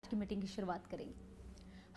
की मीटिंग की शुरुआत करेंगे।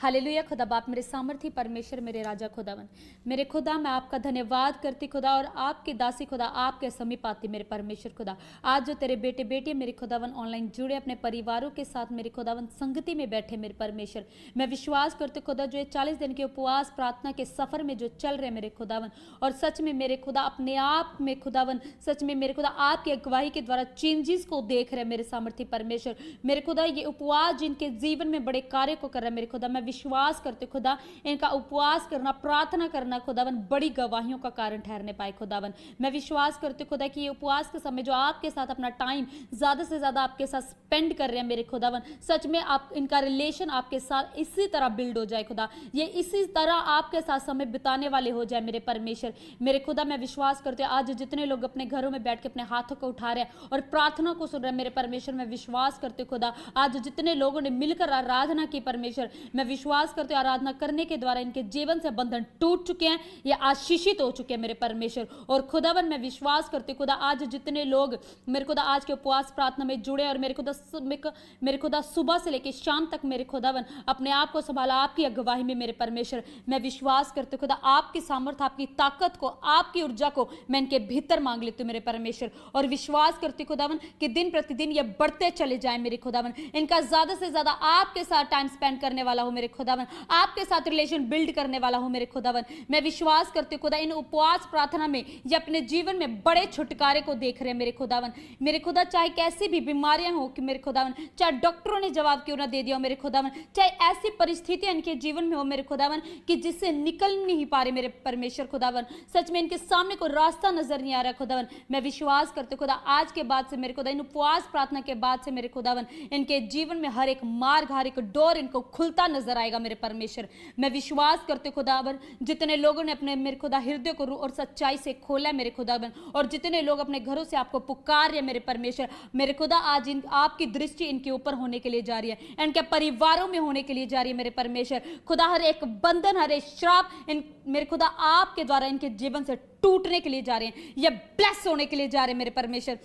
हालेलुया। खुदा बाप, मेरे सामर्थी परमेश्वर, मेरे राजा खुदावन, मेरे खुदा, मैं आपका धन्यवाद करती खुदा, और आपकी दासी खुदा आपके समीप आती मेरे परमेश्वर खुदा। आज जो तेरे बेटे बेटे मेरे खुदावन ऑनलाइन जुड़े अपने परिवारों के साथ मेरे खुदावन संगति में बैठे मेरे परमेश्वर, मैं विश्वास करती खुदा जो ये 40 दिन के उपवास प्रार्थना के सफर में जो चल रहे मेरे खुदावन, और सच में मेरे खुदा अपने आप में खुदावन, सच में मेरे खुदा आपकी अगुवाई के द्वारा चेंजेस को देख रहे मेरे सामर्थी परमेश्वर, मेरे खुदा ये उपवास जिनके जीवन में बड़े कार्य को कर रहा है मेरे खुदा, मैं विश्वास करते खुदा इनका उपवास करना प्रार्थना करना खुदावन बड़ी गवाहियों का कारण ठहरने पाए खुदावन। मैं विश्वास करते खुदा कि ये उपवास के समय जो आपके साथ अपना टाइम ज्यादा से ज्यादा आपके साथ स्पेंड कर रहे हैं मेरे खुदावन, सच में आप इनका रिलेशन आपके साथ इसी तरह बिल्ड हो जाए खुदा, ये इसी तरह आपके साथ समय बिताने वाले हो जाए मेरे परमेश्वर। मेरे खुदा मैं विश्वास करते आज जितने लोग अपने घरों में बैठ के अपने हाथों को उठा रहे हैं और प्रार्थना को सुन रहे हैं मेरे परमेश्वर, मैं विश्वास करते खुदा आज जितने लोगों ने मिलकर आराधना की परमेश्वर, मैं विश्वास करते आराधना करने के द्वारा इनके जीवन से बंधन टूट चुके हैं, ये आशीषित हो चुके हैं मेरे परमेश्वर। और खुदावन मैं विश्वास करती खुदा आज जितने लोग मेरे खुदा आज के उपवास प्रार्थना में जुड़े और मेरे खुदा सुबह से लेकर शाम तक मेरे खुदावन अपने आप को संभाला आपकी अगुवाई में मेरे परमेश्वर, मैं विश्वास करती खुदा आपकी सामर्थ आपकी ताकत को आपकी ऊर्जा को मैं इनके भीतर मांग लेती हूँ मेरे परमेश्वर, और विश्वास करती खुदावन कि दिन प्रतिदिन ये बढ़ते चले जाए मेरे खुदावन, इनका ज्यादा से ज्यादा आपके साथ टाइम स्पेंड करने वाला हो मेरे खुदावन, आपके साथ रिलेशन बिल्ड करने वाला हूं मेरे खुदावन। मैं विश्वास करती हूं खुदा इन उपवास प्रार्थना में ये अपने जीवन में बड़े छुटकारे को देख रहे हैं मेरे खुदावन, मेरे खुदा चाहे कैसी भी बीमारियां हो कि मेरे खुदावन, चाहे डॉक्टरों ने जवाब क्यों ना दे दिया हो मेरे खुदावन, चाहे ऐसी परिस्थितियां इनके जीवन में हो मेरे खुदावन कि जिससे निकल नहीं पा रहे मेरे परमेश्वर खुदावन, सच में इनके सामने कोई रास्ता नजर नहीं आ रहा खुदावन, मैं विश्वास करती हूं खुदा आज के बाद से मेरे खुदा इन उपवास प्रार्थना के बाद से मेरे खुदावन इनके जीवन में हर एक मार्ग हर एक डोर इनको खुलता नजर आएगा मेरे परमेश्वर। मैं विश्वास करते खुदावन जितने लोगों ने अपने मेरे खुदा हृदय को और सच्चाई से खोला मेरे खुदावन, और जितने लोग अपने घरों से आपको पुकार रहे मेरे परमेश्वर, मेरे खुदा आज आपकी दृष्टि इनके ऊपर होने के लिए जा रही है, इनके परिवारों में होने के लिए जा रही है मेरे परमेश्वर खुदा, हर एक बंधन हर एक श्राप इन मेरे खुदा आपके द्वारा इनके जीवन से टूटने के लिए जा रहे हैं, ये ब्लेस होने के लिए जा रहे हैं मेरे परमेश्वर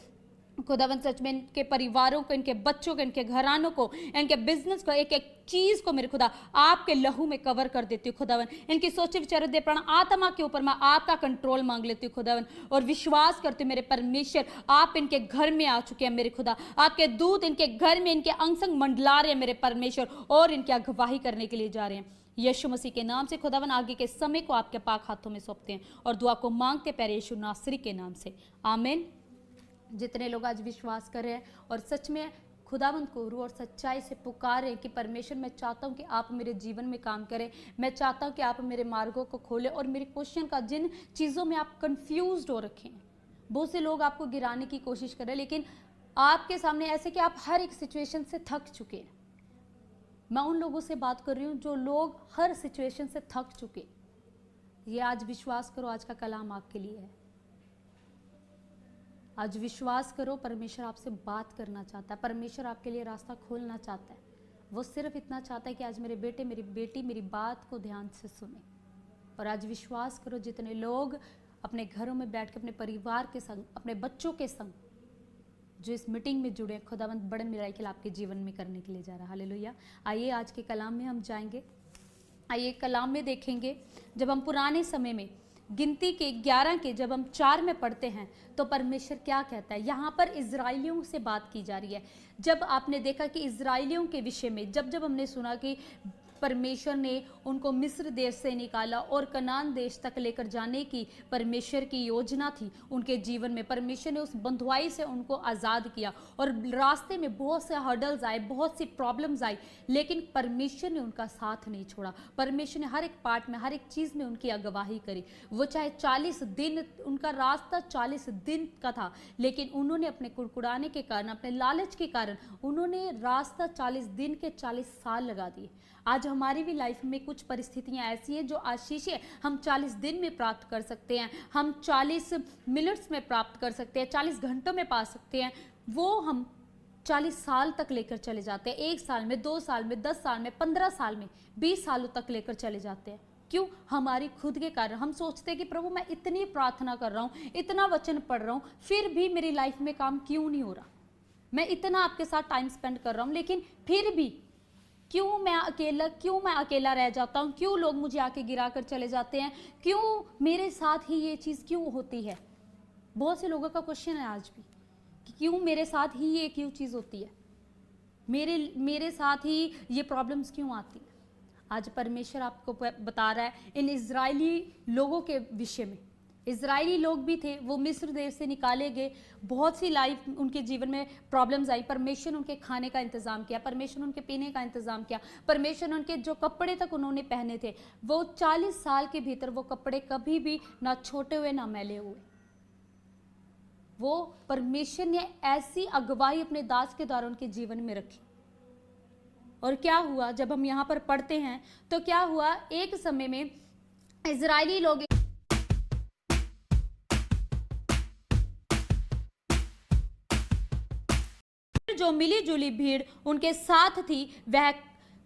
खुदावन। सच में इनके परिवारों को इनके बच्चों को इनके घरानों को इनके बिजनेस को एक एक चीज को मेरे खुदा आपके लहू में कवर कर देती हूँ खुदावन, इनकी सोचे विचार दे प्राण आत्मा के ऊपर मैं आपका कंट्रोल मांग लेती हूँ खुदावन, और विश्वास करती हूँ मेरे परमेश्वर आप इनके घर में आ चुके हैं मेरे खुदा, आपके दूत इनके घर में इनके अंग संग मंडला रहे हैं मेरे परमेश्वर, और इनकी अगवाही करने के लिए जा रहे हैं। यीशु मसीह के नाम से खुदावन आगे के समय को आपके पाक हाथों में सौंपते हैं और दुआ को मांगते प्यारे यीशु नासरी के नाम से, आमीन। जितने लोग आज विश्वास कर रहे हैं और सच में खुदावंत को रूह और सच्चाई से पुकारें कि परमेश्वर मैं चाहता हूं कि आप मेरे जीवन में काम करें, मैं चाहता हूं कि आप मेरे मार्गों को खोलें और मेरे क्वेश्चन का जिन चीज़ों में आप कंफ्यूज्ड हो रखे हैं, बहुत से लोग आपको गिराने की कोशिश कर रहे हैं लेकिन आपके सामने ऐसे कि आप हर एक सिचुएशन से थक चुके हैं। मैं उन लोगों से बात कर रही हूँ जो लोग हर सिचुएशन से थक चुके, ये आज विश्वास करो आज का कलाम आपके लिए है। आज विश्वास करो परमेश्वर आपसे बात करना चाहता है, परमेश्वर आपके लिए रास्ता खोलना चाहता है, वो सिर्फ इतना चाहता है कि आज मेरे बेटे मेरी बेटी मेरी बात को ध्यान से सुने। और आज विश्वास करो जितने लोग अपने घरों में बैठ के अपने परिवार के संग अपने बच्चों के संग जो इस मीटिंग में जुड़े, खुदावंत बड़े मिराकिल आपके जीवन में करने के लिए जा रहा है। हालेलुया। आइए आज के कलाम में हम जाएंगे, आइए कलाम में देखेंगे जब हम पुराने समय में गिनती के 11 के जब हम 4 में पढ़ते हैं तो परमेश्वर क्या कहता है। यहाँ पर इजराइलियों से बात की जा रही है। जब आपने देखा कि इजराइलियों के विषय में जब हमने सुना कि परमेश्वर ने उनको मिस्र देश से निकाला और कनान देश तक लेकर जाने की परमेश्वर की योजना थी उनके जीवन में, परमेश्वर ने उस बंधुआई से उनको आज़ाद किया और रास्ते में बहुत से हर्डल्स आए, बहुत सी प्रॉब्लम्स आई, लेकिन परमेश्वर ने उनका साथ नहीं छोड़ा। परमेश्वर ने हर एक पार्ट में हर एक चीज़ में उनकी अगवाही करी। वो चाहे 40 दिन उनका रास्ता 40 दिन का था, लेकिन उन्होंने अपने कुड़कुड़ाने के कारण अपने लालच के कारण उन्होंने रास्ता 40 दिन के 40 साल लगा दिए। आज हमारी भी लाइफ में कुछ परिस्थितियां ऐसी हैं जो आशीषें हम 40 दिन में प्राप्त कर सकते हैं, हम 40 मिनट्स में प्राप्त कर सकते हैं, 40 घंटों में पा सकते हैं, वो हम 40 साल तक लेकर चले जाते हैं, 1 साल में 2 साल में 10 साल में 15 साल में 20 सालों तक लेकर चले जाते हैं। क्यों? हमारी खुद के कारण। हम सोचते हैं कि प्रभु मैं इतनी प्रार्थना कर रहा हूँ, इतना वचन पढ़ रहा हूँ, फिर भी मेरी लाइफ में काम क्यों नहीं हो रहा, मैं इतना आपके साथ टाइम स्पेंड कर रहा हूँ लेकिन फिर भी क्यों मैं अकेला रह जाता हूँ, क्यों लोग मुझे आके गिरा कर चले जाते हैं, क्यों मेरे साथ ही ये चीज़ क्यों होती है। बहुत से लोगों का क्वेश्चन है आज भी कि क्यों मेरे साथ ही ये क्यों चीज़ होती है, मेरे साथ ही ये प्रॉब्लम्स क्यों आती है। आज परमेश्वर आपको बता रहा है इन इजरायली लोगों के विषय में। इजरायली लोग भी थे, वो मिस्र देश से निकाले गए, बहुत सी लाइफ उनके जीवन में प्रॉब्लम्स आई। परमेश्वर उनके खाने का इंतज़ाम किया, परमेश्वर उनके पीने का इंतज़ाम किया, परमेश्वर उनके जो कपड़े तक उन्होंने पहने थे वो 40 साल के भीतर वो कपड़े कभी भी ना छोटे हुए ना मैले हुए। वो परमेश्वर ने ऐसी अगुवाई अपने दास के द्वारा उनके जीवन में रखी। और क्या हुआ, जब हम यहाँ पर पढ़ते हैं तो क्या हुआ, एक समय में इजरायली लोग जो मिली जुली भीड़ उनके साथ थी वह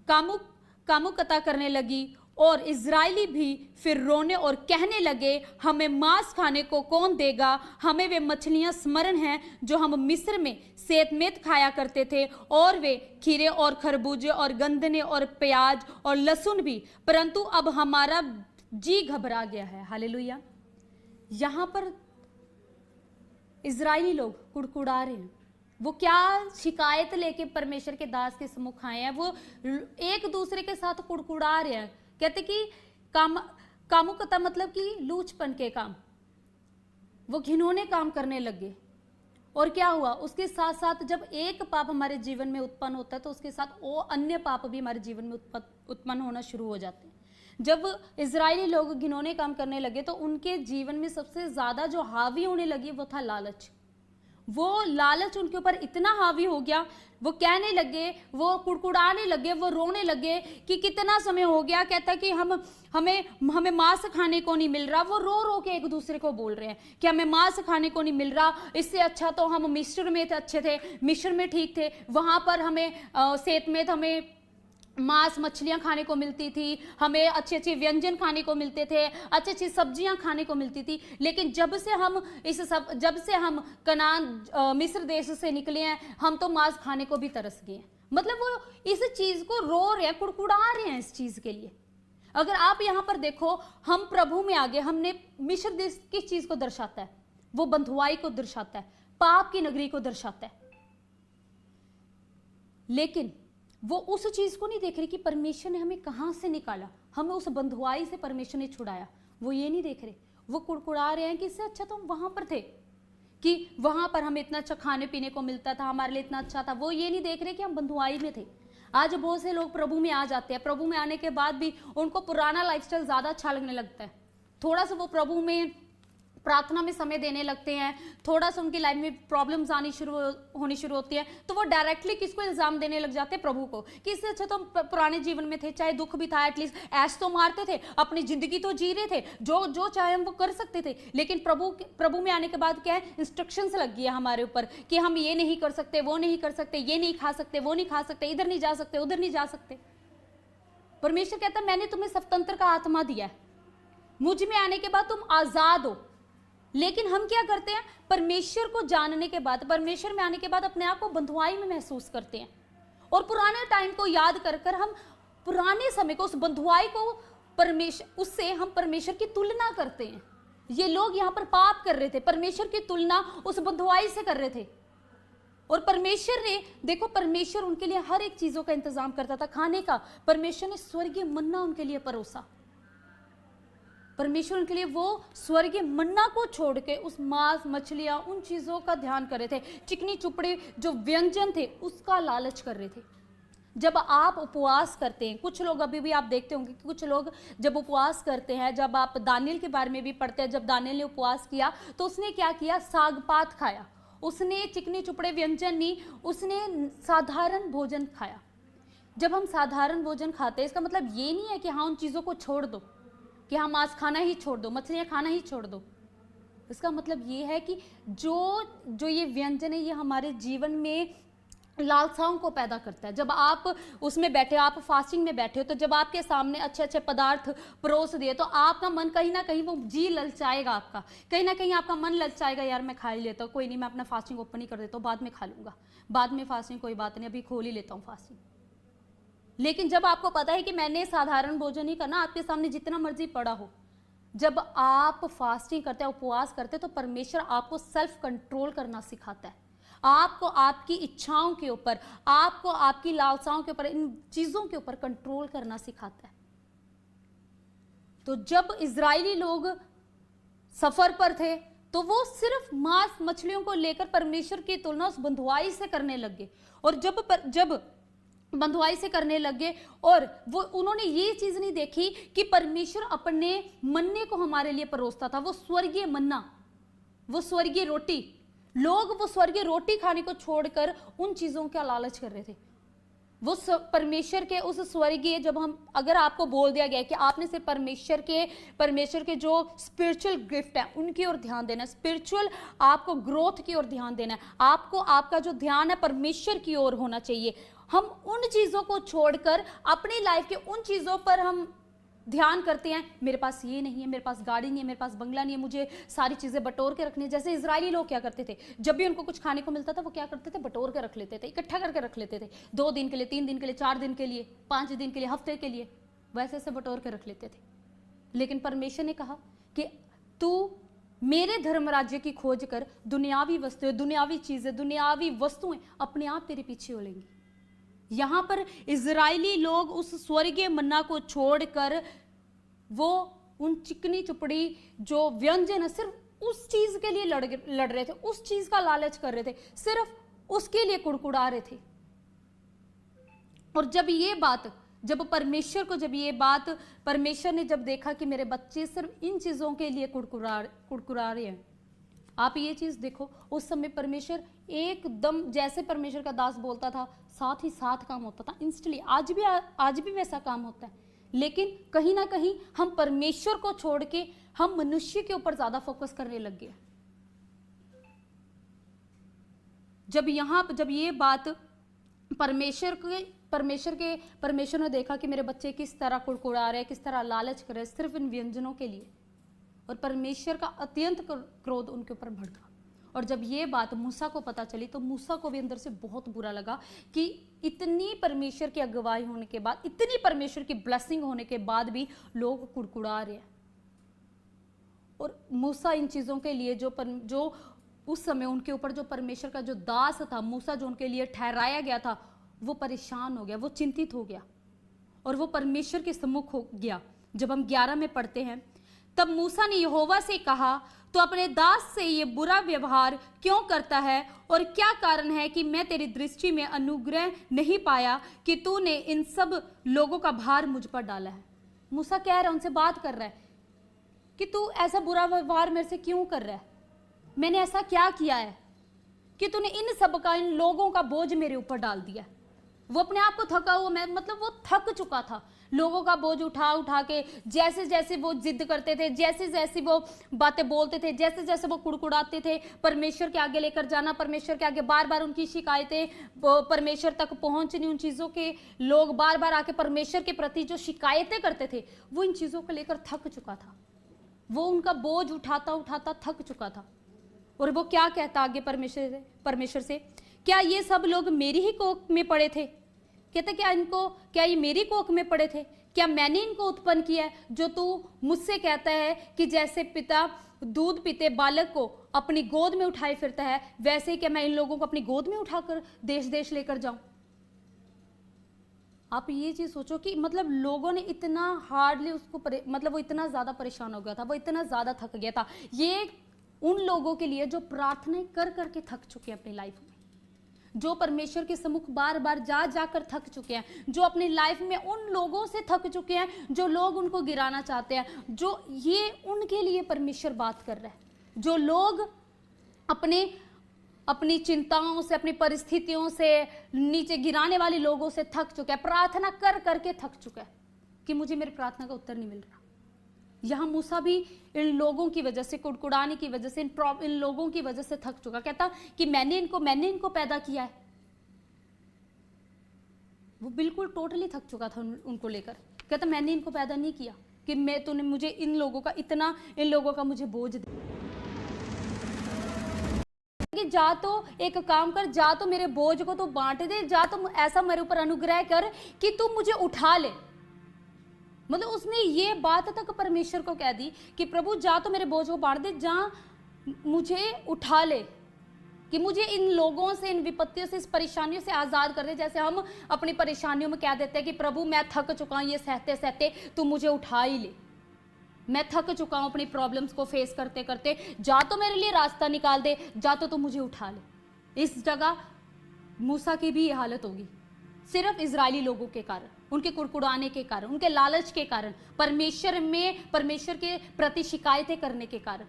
कामुकता करने लगी, और इजरायली भी फिर रोने और कहने लगे, हमें मांस खाने को कौन देगा, हमें वे मछलियां स्मरण हैं जो हम मिस्र में सेतमेत खाया करते थे, और वे खीरे और खरबूजे और गंदने और प्याज और लहसुन भी, परंतु अब हमारा जी घबरा गया है। हालेलुया। यहां पर इजरायली लोग कुड़कुड़ा रहे हैं। वो क्या शिकायत लेके परमेश्वर के दास के सम्मुख आए हैं, वो एक दूसरे के साथ कुड़कुड़ा रहे हैं। कहते कि कामुकता मतलब कि लूचपन के काम, वो घिनौने काम करने लगे। और क्या हुआ, उसके साथ साथ जब एक पाप हमारे जीवन में उत्पन्न होता है तो उसके साथ वो अन्य पाप भी हमारे जीवन में उत्पन्न होना शुरू हो जाते हैं। जब इजरायली लोग घिनौने काम करने लगे तो उनके जीवन में सबसे ज्यादा जो हावी होने लगी वो था लालच। वो लालच उनके ऊपर इतना हावी हो गया, वो कहने लगे, वो कुड़कुड़ाने लगे, वो रोने लगे कि कितना समय हो गया, कहता है कि हमें मांस खाने को नहीं मिल रहा। वो रो रो के एक दूसरे को बोल रहे हैं कि हमें मांस खाने को नहीं मिल रहा, इससे अच्छा तो हम मिस्र में अच्छे थे, मिस्र में ठीक थे, वहां पर हमें सेतमेत हमें मांस मछलियां खाने को मिलती थी, हमें अच्छे अच्छे व्यंजन खाने को मिलते थे, अच्छी अच्छी सब्जियां खाने को मिलती थी। लेकिन जब से हम कनान मिस्र देश से निकले हैं, हम तो मांस खाने को भी तरस गए हैं। मतलब वो इस चीज को रो रहे हैं, कुड़कुड़ा रहे हैं इस चीज के लिए। अगर आप यहां पर देखो, हम प्रभु में आगे, हमने मिस्र देश किस चीज को दर्शाता है, वो बंधुआई को दर्शाता है, पाप की नगरी को दर्शाता है। लेकिन वो उस चीज को नहीं देख रहे कि परमेश्वर ने हमें कहां से निकाला, हमें उस बंधुआई से परमेश्वर ने छुड़ाया, वो ये नहीं देख रहे। वो कुड़कुड़ा रहे हैं कि इससे अच्छा तो हम वहां पर थे, कि वहां पर हमें इतना अच्छा खाने पीने को मिलता था, हमारे लिए इतना अच्छा था। वो ये नहीं देख रहे कि हम बंधुआई में थे। आज बहुत से लोग प्रभु में आ जाते हैं, प्रभु में आने के बाद भी उनको पुराना लाइफस्टाइल ज्यादा अच्छा लगने लगता है। थोड़ा सा वो प्रभु में प्रार्थना में समय देने लगते हैं, थोड़ा सा उनकी लाइफ में प्रॉब्लम्स होनी शुरू होती है, तो वो डायरेक्टली किसको इल्जाम देने लग जाते हैं, प्रभु को, कि इससे अच्छा तो हम पुराने जीवन में थे, चाहे दुख भी था, एटलीस्ट ऐश तो मारते थे, अपनी जिंदगी तो जी रहे थे, जो चाहे हम वो कर सकते थे। लेकिन प्रभु में आने के बाद क्या है, इंस्ट्रक्शंस लग गई है हमारे ऊपर कि हम ये नहीं कर सकते, वो नहीं कर सकते, ये नहीं खा सकते, वो नहीं खा सकते, इधर नहीं जा सकते, उधर नहीं जा सकते। परमेश्वर कहता है मैंने तुम्हें स्वतंत्र का आत्मा दिया है, मुझ में आने के बाद तुम आजाद हो। लेकिन हम क्या करते हैं, परमेश्वर को जानने के बाद, परमेश्वर में आने के बाद अपने आप को बंधुआई में महसूस करते हैं, और पुराने टाइम को याद कर कर हम पुराने समय को, उस बंधुआई को उससे हम परमेश्वर की तुलना करते हैं। ये लोग यहाँ पर पाप कर रहे थे, परमेश्वर की तुलना उस बंधुआई से कर रहे थे। और परमेश्वर ने देखो, परमेश्वर उनके लिए हर एक चीजों का इंतजाम करता था, खाने का। परमेश्वर ने स्वर्गीय मन्ना उनके लिए परोसा। परमेश्वर उनके लिए वो स्वर्गीय मन्ना को छोड़ के उस मांस मछलियां उन चीजों का ध्यान कर रहे थे, चिकनी चुपड़ी जो व्यंजन थे उसका लालच कर रहे थे। जब आप उपवास करते हैं, कुछ लोग अभी भी आप देखते होंगे कि कुछ लोग जब उपवास करते हैं, जब आप दानियल के बारे में भी पढ़ते हैं, जब दानियल ने उपवास किया तो उसने क्या किया, साग पात खाया, उसने चिकनी चुपड़े व्यंजन नहीं, उसने साधारण भोजन खाया। जब हम साधारण भोजन खाते हैं, इसका मतलब ये नहीं है कि हाँ उन चीजों को छोड़ दो, कि हाँ मांस खाना ही छोड़ दो, मछलियां खाना ही छोड़ दो। इसका मतलब ये है कि जो ये व्यंजन है, ये हमारे जीवन में लालसाओं को पैदा करता है। जब आप उसमें बैठे हो, आप फास्टिंग में बैठे हो, तो जब आपके सामने अच्छे अच्छे पदार्थ परोस दिए तो आपका मन कहीं ना कहीं वो जी ललचाएगा, आपका कहीं ना कहीं आपका मन ललचाएगा, यार मैं खा ही लेता हूँ, कोई नहीं, मैं अपना फास्टिंग ओपन ही कर देता हूँ, बाद में खा लूंगा, बाद में फास्टिंग कोई बात नहीं, अभी खोल ही लेता हूँ फास्टिंग। लेकिन जब आपको पता है कि मैंने साधारण भोजन नहीं करना, आपके सामने जितना मर्जी पड़ा हो, जब आप फास्टिंग करते हैं, उपवास करते हैं, तो परमेश्वर आपको सेल्फ कंट्रोल करना सिखाता है। आपको आपकी इच्छाओं के ऊपर, आपको आपकी लालसाओं के ऊपर, इन चीजों के ऊपर कंट्रोल करना सिखाता है। तो जब इजरायली लोग सफर पर थे तो वो सिर्फ मांस मछलियों को लेकर परमेश्वर की तुलना उस बंधुआई से करने लगे, और जब बंधुआई से करने लगे, और वो उन्होंने ये चीज नहीं देखी कि परमेश्वर अपने मन्ने को हमारे लिए परोसता था, वो स्वर्गीय मन्ना, वो स्वर्गीय रोटी। लोग वो स्वर्गीय रोटी खाने को छोड़कर उन चीजों का लालच कर रहे थे। वो परमेश्वर के उस स्वर्गीय, जब हम, अगर आपको बोल दिया गया कि आपने सिर्फ परमेश्वर के जो स्पिरिचुअल गिफ्ट है उनकी ओर ध्यान देना है, स्पिरिचुअल आपको ग्रोथ की ओर ध्यान देना है, आपको आपका जो ध्यान है परमेश्वर की ओर होना चाहिए। हम उन चीजों को छोड़कर अपनी लाइफ के उन चीजों पर हम ध्यान करते हैं। मेरे पास ये नहीं है, मेरे पास गाड़ी नहीं है, मेरे पास बंगला नहीं है, मुझे सारी चीजें बटोर के रखनी है। जैसे इजरायली लोग क्या करते थे, जब भी उनको कुछ खाने को मिलता था वो क्या करते थे, बटोर के रख लेते थे, इकट्ठा करके रख लेते थे, 2 दिन के लिए, 3 दिन के लिए, 4 दिन के लिए, 5 दिन के लिए, हफ्ते के लिए, वैसे ऐसे बटोर के रख लेते थे। लेकिन परमेश्वर ने कहा कि तू मेरे धर्म राज्य की खोज कर, दुनियावी वस्तुएं, दुनियावी चीजें, दुनियावी वस्तुएं अपने आप तेरे पीछे हो लेंगी। यहां पर इजरायली लोग उस स्वर्गीय मन्ना को छोड़कर वो उन चिकनी चुपड़ी जो व्यंजन है, सिर्फ उस चीज के लिए लड़ रहे थे, उस चीज का लालच कर रहे थे, सिर्फ उसके लिए कुड़कुड़ा रहे थे। और जब परमेश्वर ने जब देखा कि मेरे बच्चे सिर्फ इन चीजों के लिए कुड़कुड़ा रहे हैं, आप ये चीज देखो, उस समय परमेश्वर एकदम, जैसे परमेश्वर का दास बोलता था साथ ही साथ काम होता था, इंस्टेंटली। आज भी वैसा काम होता है, लेकिन कहीं ना कहीं हम परमेश्वर को छोड़ के हम मनुष्य के ऊपर ज्यादा फोकस करने लग गए। जब ये बात परमेश्वर ने देखा कि मेरे बच्चे किस तरह कुड़कुड़ा रहे, किस तरह लालच कर रहे सिर्फ इन व्यंजनों के लिए, और परमेश्वर का अत्यंत क्रोध उनके ऊपर भड़का। और जब ये बात मूसा को पता चली तो मूसा को भी अंदर से बहुत बुरा लगा कि इतनी परमेश्वर की अगुवाई होने के बाद, इतनी परमेश्वर की ब्लेसिंग होने के बाद भी लोग कुड़कुड़ा रहे हैं। और मूसा इन चीजों के लिए जो उस समय उनके ऊपर जो परमेश्वर का जो दास था, मूसा जो उनके लिए ठहराया गया था, वो परेशान हो गया, वो चिंतित हो गया और वो परमेश्वर के सम्मुख हो गया। जब हम 11 में पढ़ते हैं, तब मूसा ने यहोवा से कहा, तो अपने दास से ये बुरा व्यवहार क्यों करता है, और क्या कारण है कि मैं तेरी दृष्टि में अनुग्रह नहीं पाया कि तूने इन सब लोगों का भार मुझ पर डाला है। मूसा कह रहा है, उनसे बात कर रहा है कि तू ऐसा बुरा व्यवहार मेरे से क्यों कर रहा है, मैंने ऐसा क्या किया है कि तूने इन सब का, इन लोगों का बोझ मेरे ऊपर डाल दिया। वो अपने आप को थका हुआ, वो थक चुका था लोगों का बोझ उठा उठा के। जैसे जैसे वो जिद करते थे, जैसे जैसे वो बातें बोलते थे, जैसे जैसे वो कुड़कुड़ाते थे, परमेश्वर के आगे लेकर जाना, परमेश्वर के आगे बार बार उनकी शिकायतें परमेश्वर तक पहुंचनी, उन चीज़ों के लोग बार बार आके परमेश्वर के प्रति जो शिकायतें करते थे, वो इन चीज़ों को लेकर थक चुका था। वो उनका बोझ उठाता उठाता थक चुका था। और वो क्या कहता आगे परमेश्वर से, क्या ये सब लोग मेरी ही कोख में पड़े थे? कहते क्या ये मेरी कोख में पड़े थे? क्या मैंने इनको उत्पन्न किया है? जो तू मुझसे कहता है कि जैसे पिता दूध पीते बालक को अपनी गोद में उठाए फिरता है, वैसे ही क्या मैं इन लोगों को अपनी गोद में उठाकर देश देश लेकर जाऊं? आप ये चीज सोचो कि लोगों ने इतना हार्डली उसको वो इतना ज्यादा परेशान हो गया था, वो इतना ज्यादा थक गया था। ये उन लोगों के लिए जो प्रार्थनाएं कर करके थक चुके हैं अपनी लाइफ में, जो परमेश्वर के सम्मुख बार बार जा जाकर थक चुके हैं, जो अपनी लाइफ में उन लोगों से थक चुके हैं जो लोग उनको गिराना चाहते हैं, जो ये उनके लिए परमेश्वर बात कर रहा है। जो लोग अपनी चिंताओं से, अपनी परिस्थितियों से, नीचे गिराने वाले लोगों से थक चुका है, प्रार्थना कर करके थक चुका है कि मुझे मेरी प्रार्थना का उत्तर नहीं मिल रहा। यहां मूसा भी इन लोगों की वजह से, कुड़कुड़ाने की वजह से, इन लोगों की वजह से थक चुका। कहता कि मैंने इनको पैदा किया है। वो बिल्कुल टोटली थक चुका था उनको लेकर। कहता मैंने इनको पैदा नहीं किया कि तूने मुझे इन लोगों का मुझे बोझ दे। जा तो एक काम कर, जा तो मेरे बोझ को तो बांट दे, जा तो ऐसा मेरे ऊपर अनुग्रह कर कि तू मुझे उठा ले। मतलब उसने ये बात तक परमेश्वर को कह दी कि प्रभु जा तो मेरे बोझ को बांट दे, जा मुझे उठा ले, कि मुझे इन लोगों से, इन विपत्तियों से, इस परेशानियों से आज़ाद कर दे। जैसे हम अपनी परेशानियों में कह देते हैं कि प्रभु मैं थक चुका हूँ ये सहते सहते, तू मुझे उठा ही ले, मैं थक चुका हूँ अपनी प्रॉब्लम्स को फेस करते करते, जा तो मेरे लिए रास्ता निकाल दे, जा तो तू मुझे उठा ले। इस जगह मूसा की भी ये हालत होगी, सिर्फ इजरायली लोगों के कारण, उनके कुड़कुड़ाने के कारण, उनके लालच के कारण, परमेश्वर के प्रति शिकायतें करने के कारण।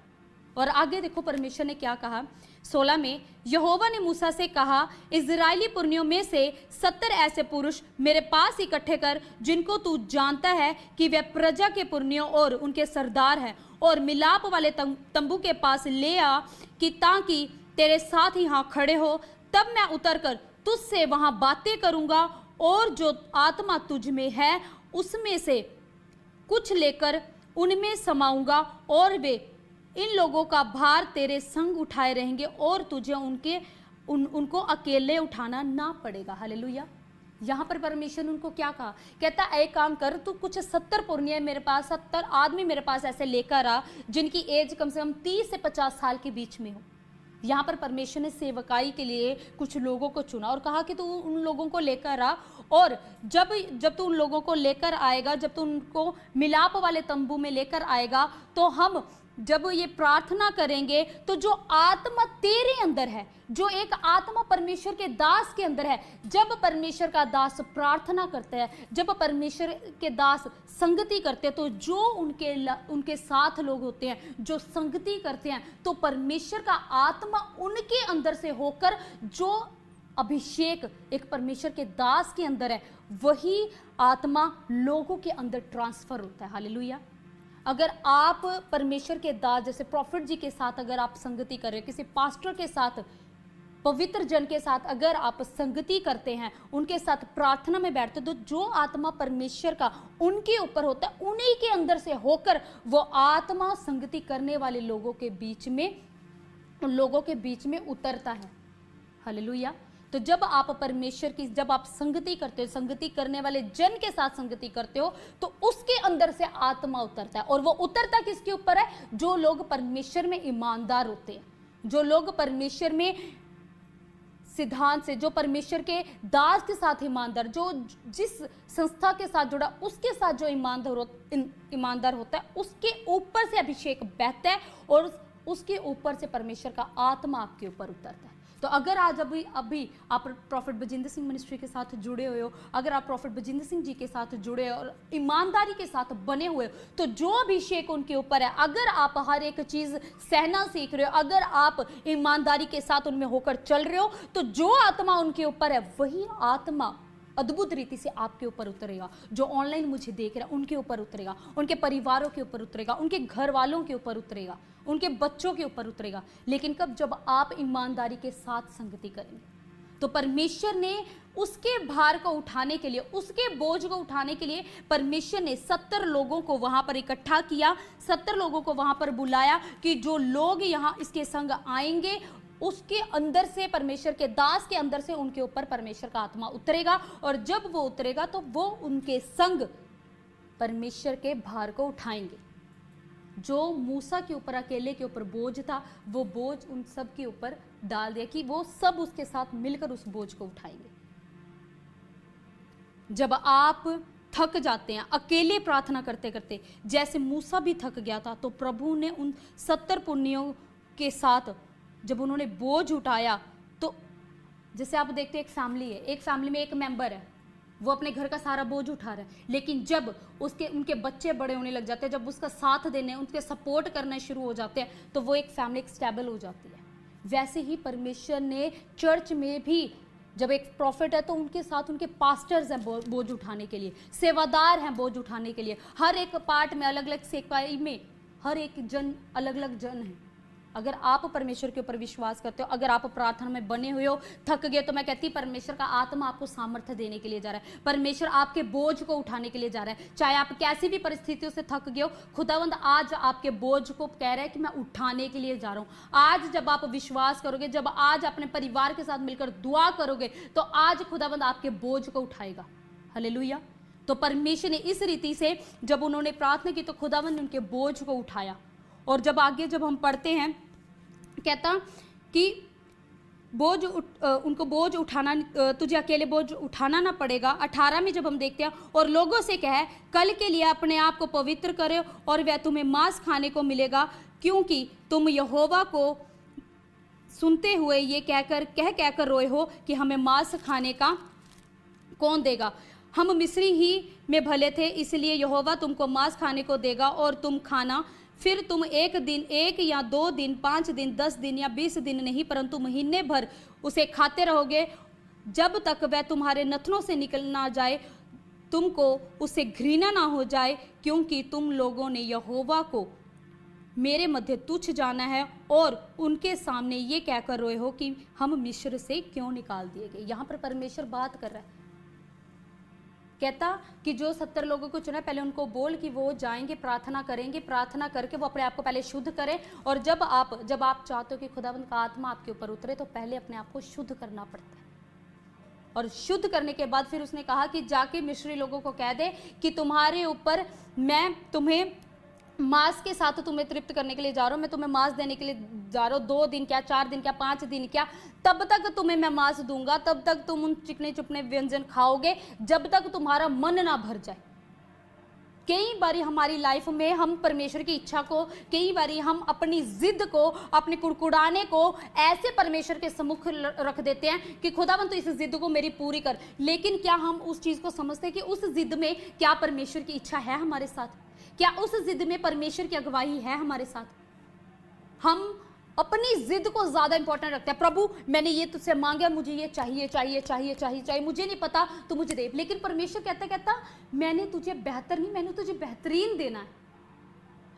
और आगे देखो परमेश्वर ने क्या कहा 16 में, यहोवा ने मूसा से कहा, इजरायली पुरनियों में से 70 ऐसे पुरुष मेरे पास इकट्ठे कर जिनको तू जानता है कि वे प्रजा के पुरनियों और उनके सरदार हैं, और मिलाप वाले तंबू के पास ले आ कि ताकि तेरे साथ यहाँ खड़े हो। तब मैं उतरकर तुझसे वहां बातें करूंगा, और जो आत्मा तुझ में है उसमें से कुछ लेकर उनमें समाऊंगा, और वे इन लोगों का भार तेरे संग उठाए रहेंगे, और तुझे उनको अकेले उठाना ना पड़ेगा। हालेलुया। यहाँ पर परमेश्वर ने उनको क्या कहा, कहता एक काम कर, तू कुछ 70 पुरनिया मेरे पास, 70 आदमी मेरे पास ऐसे लेकर आ जिनकी एज कम से कम 30 से 50 साल के बीच में हो। यहाँ पर परमेश्वर ने सेवकाई के लिए कुछ लोगों को चुना और कहा कि तू उन लोगों को लेकर आ, और जब तू उन लोगों को लेकर आएगा, जब तू उनको मिलाप वाले तंबू में लेकर आएगा, तो हम जब ये प्रार्थना करेंगे तो जो आत्मा तेरे अंदर है, जो एक आत्मा परमेश्वर के दास के अंदर है, जब परमेश्वर का दास प्रार्थना करता है, जब परमेश्वर के दास संगति करते हैं, तो जो उनके साथ लोग होते हैं, जो संगति करते हैं, तो परमेश्वर का आत्मा उनके अंदर से होकर जो अभिषेक एक परमेश्वर के दास के अंदर है, वही आत्मा लोगों के अंदर ट्रांसफर होता है। हालेलुया। अगर आप परमेश्वर के दास जैसे प्रॉफिट जी के साथ अगर आप संगति कर रहे हो, किसी पास्टर के साथ, पवित्र जन के साथ अगर आप संगति करते हैं, उनके साथ प्रार्थना में बैठते, तो जो आत्मा परमेश्वर का उनके ऊपर होता है, उन्हीं के अंदर से होकर वो आत्मा संगति करने वाले लोगों के बीच में, उन लोगों के बीच में उतरता है। हालेलुया। तो जब आप परमेश्वर की, जब आप संगति करते हो, संगति करने वाले जन के साथ संगति करते हो, तो उसके अंदर से आत्मा उतरता है। और वो उतरता किसके ऊपर है? जो लोग परमेश्वर में ईमानदार होते हैं, जो लोग परमेश्वर में सिद्धांत से, जो परमेश्वर के दास के साथ ईमानदार, जो जिस संस्था के साथ जुड़ा उसके साथ जो ईमानदार होता है, उसके ऊपर से अभिषेक बहता है और उसके ऊपर से परमेश्वर का आत्मा आपके ऊपर उतरता है। तो अगर आज अभी आप प्रॉफिट बजिंदर सिंह मिनिस्ट्री के साथ जुड़े हुए हो, अगर आप प्रॉफिट बजिंदर सिंह जी के साथ जुड़े हो और ईमानदारी के साथ बने हुए हो, तो जो अभिषेक उनके ऊपर है, अगर आप हर एक चीज सहना सीख रहे हो, अगर आप ईमानदारी के साथ उनमें होकर चल रहे हो, तो जो आत्मा उनके ऊपर है वही आत्मा अद्भुत रीति से आपके ऊपर उतरेगा। जो ऑनलाइन मुझे देख रहा है उनके ऊपर उतरेगा, उनके परिवारों के ऊपर उतरेगा, उनके घर वालों के ऊपर उतरेगा, उनके बच्चों के ऊपर उतरेगा। लेकिन कब? जब आप ईमानदारी के साथ संगति करेंगे। तो परमेश्वर ने उसके भार को उठाने के लिए, उसके बोझ को उठाने के लिए परमेश्वर ने 70 लोगों को वहां पर इकट्ठा किया, 70 लोगों को वहां पर बुलाया कि जो लोग यहाँ इसके संग आएंगे, उसके अंदर से, परमेश्वर के दास के अंदर से उनके ऊपर परमेश्वर का आत्मा उतरेगा, और जब वो उतरेगा तो वो उनके संग परमेश्वर के भार को उठाएंगे। जो मूसा के ऊपर, अकेले के ऊपर बोझ था, वो बोझ उन सब के ऊपर डाल दिया कि वो सब उसके साथ मिलकर उस बोझ को उठाएंगे। जब आप थक जाते हैं अकेले प्रार्थना करते करते, जैसे मूसा भी थक गया था, तो प्रभु ने उन 70 पुण्यों के साथ जब उन्होंने बोझ उठाया, तो जैसे आप देखते हैं एक फैमिली है, एक फैमिली में एक मेंबर है, वो अपने घर का सारा बोझ उठा रहा है, लेकिन जब उनके बच्चे बड़े होने लग जाते हैं, जब उसका साथ देने, उनके सपोर्ट करना शुरू हो जाते हैं, तो वो एक फैमिली एक स्टेबल हो जाती है। वैसे ही परमेश्वर ने चर्च में भी, जब एक प्रॉफिट है तो उनके साथ उनके पास्टर्स हैं बोझ उठाने के लिए, सेवादार हैं बोझ उठाने के लिए। हर एक पार्ट में, अलग अलग सेवकाई में हर एक जन अलग अलग जन है, अगर आप परमेश्वर के ऊपर विश्वास करते हो, अगर आप प्रार्थना में बने हुए हो, थक गए, तो मैं कहती परमेश्वर का आत्मा आपको सामर्थ्य देने के लिए जा रहा है। परमेश्वर आपके बोझ को उठाने के लिए जा रहा है। चाहे आप कैसी भी परिस्थितियों से थक गए हो, खुदावंद आज आपके बोझ को कह रहा है कि मैं उठाने के लिए जा रहा हूं। आज जब आप विश्वास करोगे, जब आज अपने परिवार के साथ मिलकर दुआ करोगे, तो आज खुदावंद आपके बोझ को उठाएगा। हालेलुया। तो परमेश्वर ने इस रीति से जब उन्होंने प्रार्थना की तो खुदावंद ने उनके बोझ को उठाया। और जब आगे जब हम पढ़ते हैं, कहता कि उनको बोझ उठाना, तुझे अकेले बोझ उठाना ना पड़ेगा। 18 में जब हम देखते हैं, और लोगों से कहे कल के लिए अपने आप को पवित्र करे और वह तुम्हें मांस खाने को मिलेगा, क्योंकि तुम यहोवा को सुनते हुए ये कहकर रोए हो कि हमें मांस खाने का कौन देगा। हम मिस्री ही में भले थे, इसलिए यहोवा तुमको मांस खाने को देगा और तुम खाना। फिर तुम एक दिन, 1 या 2 दिन, 5 दिन, 10 दिन या 20 दिन नहीं, परंतु महीने भर उसे खाते रहोगे, जब तक वह तुम्हारे नथनों से निकल ना जाए, तुमको उससे घृणा ना हो जाए, क्योंकि तुम लोगों ने यहोवा को मेरे मध्य तुच्छ जाना है और उनके सामने ये कहकर रोए हो कि हम मिस्र से क्यों निकाल दिए गए। यहाँ पर परमेश्वर बात कर रहा है, कहता कि जो 70 लोगों को चुना, पहले उनको बोल कि वो जाएंगे, प्रार्थना करेंगे, प्रार्थना करके वो अपने आप को पहले शुद्ध करें। और जब आप चाहते हो कि खुदावंद का आत्मा आपके ऊपर उतरे, तो पहले अपने आप को शुद्ध करना पड़ता है। और शुद्ध करने के बाद फिर उसने कहा कि जाके मिस्री लोगों को कह दे कि तुम्हारे ऊपर मैं तुम्हें मांस के साथ तुम्हें तृप्त करने के लिए जा रहा हूँ, मैं तुम्हें मांस देने के लिए जा रहा हूँ। 2 दिन क्या, 4 दिन क्या, 5 दिन क्या, तब तक तुम्हें मैं मांस दूंगा, तब तक तुम उन चिकने चुपने व्यंजन खाओगे जब तक तुम्हारा मन ना भर जाए। कई बारी हमारी लाइफ में हम परमेश्वर की इच्छा को, कई बारी हम अपनी जिद को, अपने कुड़कुड़ाने को ऐसे परमेश्वर के सम्मुख रख देते हैं कि खुदावंद तो इस जिद को मेरी पूरी कर। लेकिन क्या हम उस चीज को समझते हैं कि उस जिद में क्या परमेश्वर की इच्छा है हमारे साथ? क्या उस जिद में परमेश्वर की अगुवाई है हमारे साथ? हम अपनी जिद को ज्यादा इंपॉर्टेंट रखते हैं। प्रभु मैंने ये तुझसे मांगा, मुझे ये चाहिए चाहिए चाहिए चाहिए चाहिए, मुझे नहीं पता तो मुझे दे। लेकिन परमेश्वर कहता मैंने तुझे बेहतर नहीं, मैंने तुझे बेहतरीन देना है।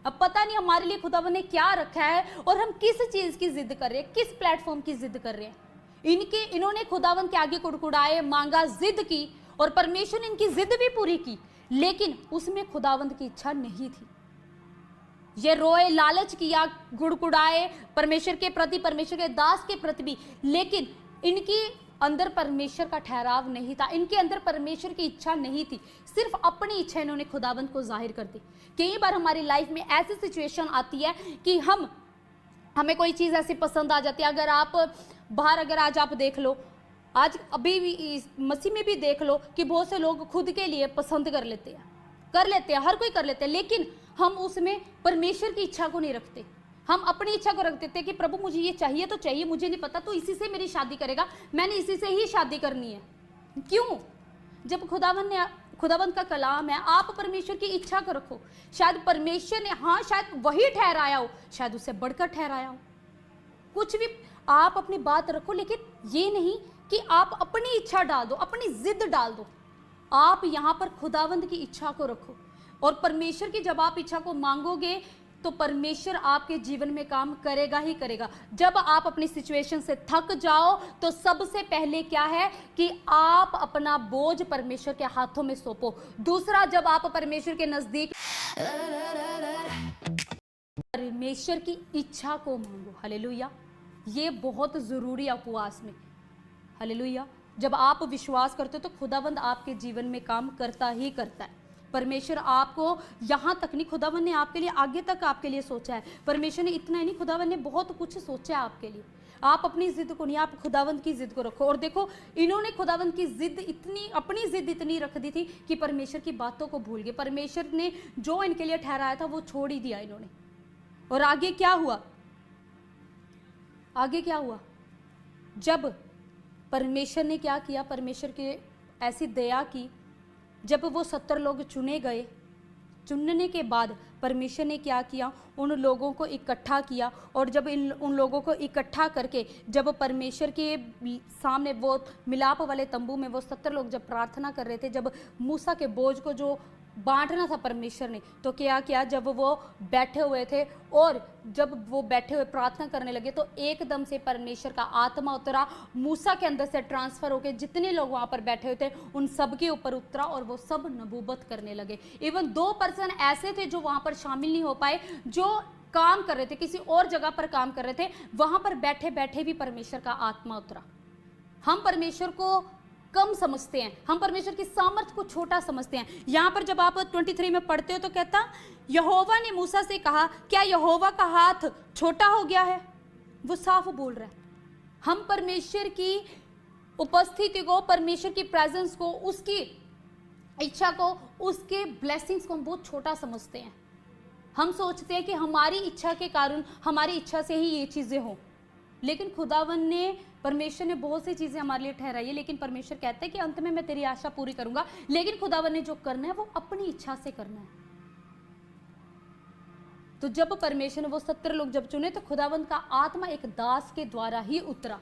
अब पता नहीं हमारे लिए खुदावन ने क्या रखा है और हम किस चीज की जिद कर रहे हैं, किस प्लेटफॉर्म की जिद कर रहे हैं। इन्होंने खुदावन के आगे कुड़कुड़ाए, मांगा, जिद की, और परमेश्वर ने इनकी जिद भी पूरी की, लेकिन उसमें खुदावंद की इच्छा नहीं थी। ये रोए, लालच किया, गुड़गुड़ाए परमेश्वर के प्रति, परमेश्वर के दास के प्रति भी, लेकिन इनकी अंदर परमेश्वर का ठहराव नहीं था, इनके अंदर परमेश्वर की इच्छा नहीं थी। सिर्फ अपनी इच्छा इन्होंने खुदावंद को जाहिर कर दी। कई बार हमारी लाइफ में ऐसी सिचुएशन आती है कि हमें कोई चीज़ ऐसी पसंद आ जाती है। अगर आप बाहर, अगर आज आप देख लो, आज अभी भी मसीह में भी देख लो कि बहुत से लोग खुद के लिए पसंद कर लेते हैं, हर कोई कर लेते हैं, लेकिन हम उसमें परमेश्वर की इच्छा को नहीं रखते। हम अपनी इच्छा को रख देते हैं कि प्रभु मुझे ये चाहिए तो चाहिए, मुझे नहीं पता तो इसी से मेरी शादी करेगा, मैंने इसी से ही शादी करनी है। क्यों? जब खुदावंद का कलाम है, आप परमेश्वर की इच्छा को रखो। शायद परमेश्वर ने, हाँ शायद वही ठहराया हो, शायद उससे बढ़कर ठहराया हो, कुछ भी आप अपनी बात रखो, लेकिन ये नहीं कि आप अपनी इच्छा डाल दो, अपनी जिद डाल दो। आप यहाँ पर खुदावंद की इच्छा को रखो, और परमेश्वर की जब आप इच्छा को मांगोगे तो परमेश्वर आपके जीवन में काम करेगा ही करेगा। जब आप अपनी सिचुएशन से थक जाओ तो सबसे पहले क्या है कि आप अपना बोझ परमेश्वर के हाथों में सौंपो। दूसरा, जब आप परमेश्वर के नजदीक परमेश्वर की इच्छा को मांगो। हालेलुया, ये बहुत जरूरी है उपवास में। हालेलुया, जब आप विश्वास करते हो तो खुदावंद आपके जीवन में काम करता ही करता है। परमेश्वर आपको यहाँ तक नहीं, खुदावंद ने आपके लिए आगे तक आपके लिए सोचा है। परमेश्वर ने इतना ही नहीं, खुदावंद ने बहुत कुछ सोचा है आपके लिए। आप अपनी जिद को नहीं, आप खुदावंद की जिद को रखो। और देखो, इन्होंने खुदावंद की जिद इतनी, अपनी जिद इतनी रख दी थी कि परमेश्वर की बातों को भूल गए। परमेश्वर ने जो इनके लिए ठहराया था वो छोड़ ही दिया इन्होंने। और आगे क्या हुआ? आगे क्या हुआ? जब परमेश्वर ने क्या किया, परमेश्वर की ऐसी दया की, जब वो 70 लोग चुने गए, चुनने के बाद परमेश्वर ने क्या किया, उन लोगों को इकट्ठा किया। और जब उन लोगों को इकट्ठा करके जब परमेश्वर के सामने वो मिलाप वाले तंबू में वो 70 लोग जब प्रार्थना कर रहे थे, जब मूसा के बोझ को जो बांटना था परमेश्वर ने। तो क्या किया, जब वो बैठे हुए थे और जब वो बैठे हुए प्रार्थना करने लगे तो एकदम से परमेश्वर का आत्मा उतरा, मूसा के अंदर से ट्रांसफर होकर जितने लोग वहां पर बैठे हुए थे उन सब के ऊपर उतरा और वो सब नबूवत करने लगे। इवन 2 पर्सन ऐसे थे जो वहां पर शामिल नहीं हो पाए, जो काम कर रहे थे, किसी और जगह पर काम कर रहे थे, वहां पर बैठे बैठे भी परमेश्वर का आत्मा उतरा। हम परमेश्वर को कम समझते हैं, हम परमेश्वर की सामर्थ्य को छोटा समझते हैं। यहां पर जब आप 23 में पढ़ते हो तो कहता, यहोवा ने मूसा से कहा, क्या यहोवा का हाथ छोटा हो गया है? वो साफ बोल रहा है। हम परमेश्वर की उपस्थिति को, परमेश्वर की प्रेजेंस को, उसकी इच्छा को, उसके ब्लेसिंग्स को हम बहुत छोटा समझते हैं। हम सोचते हैं कि हमारी इच्छा के कारण, हमारी इच्छा से ही ये चीजें हों, लेकिन खुदावन ने, परमेश्वर ने बहुत सी चीजें हमारे लिए ठहराई है, लेकिन परमेश्वर कहता है कि अंत में मैं तेरी आशा पूरी करूंगा। लेकिन खुदावन ने जो करना है वो अपनी इच्छा से करना है। तो जब परमेश्वर ने वो 70 लोग जब चुने तो खुदावन का आत्मा एक दास के द्वारा ही उतरा।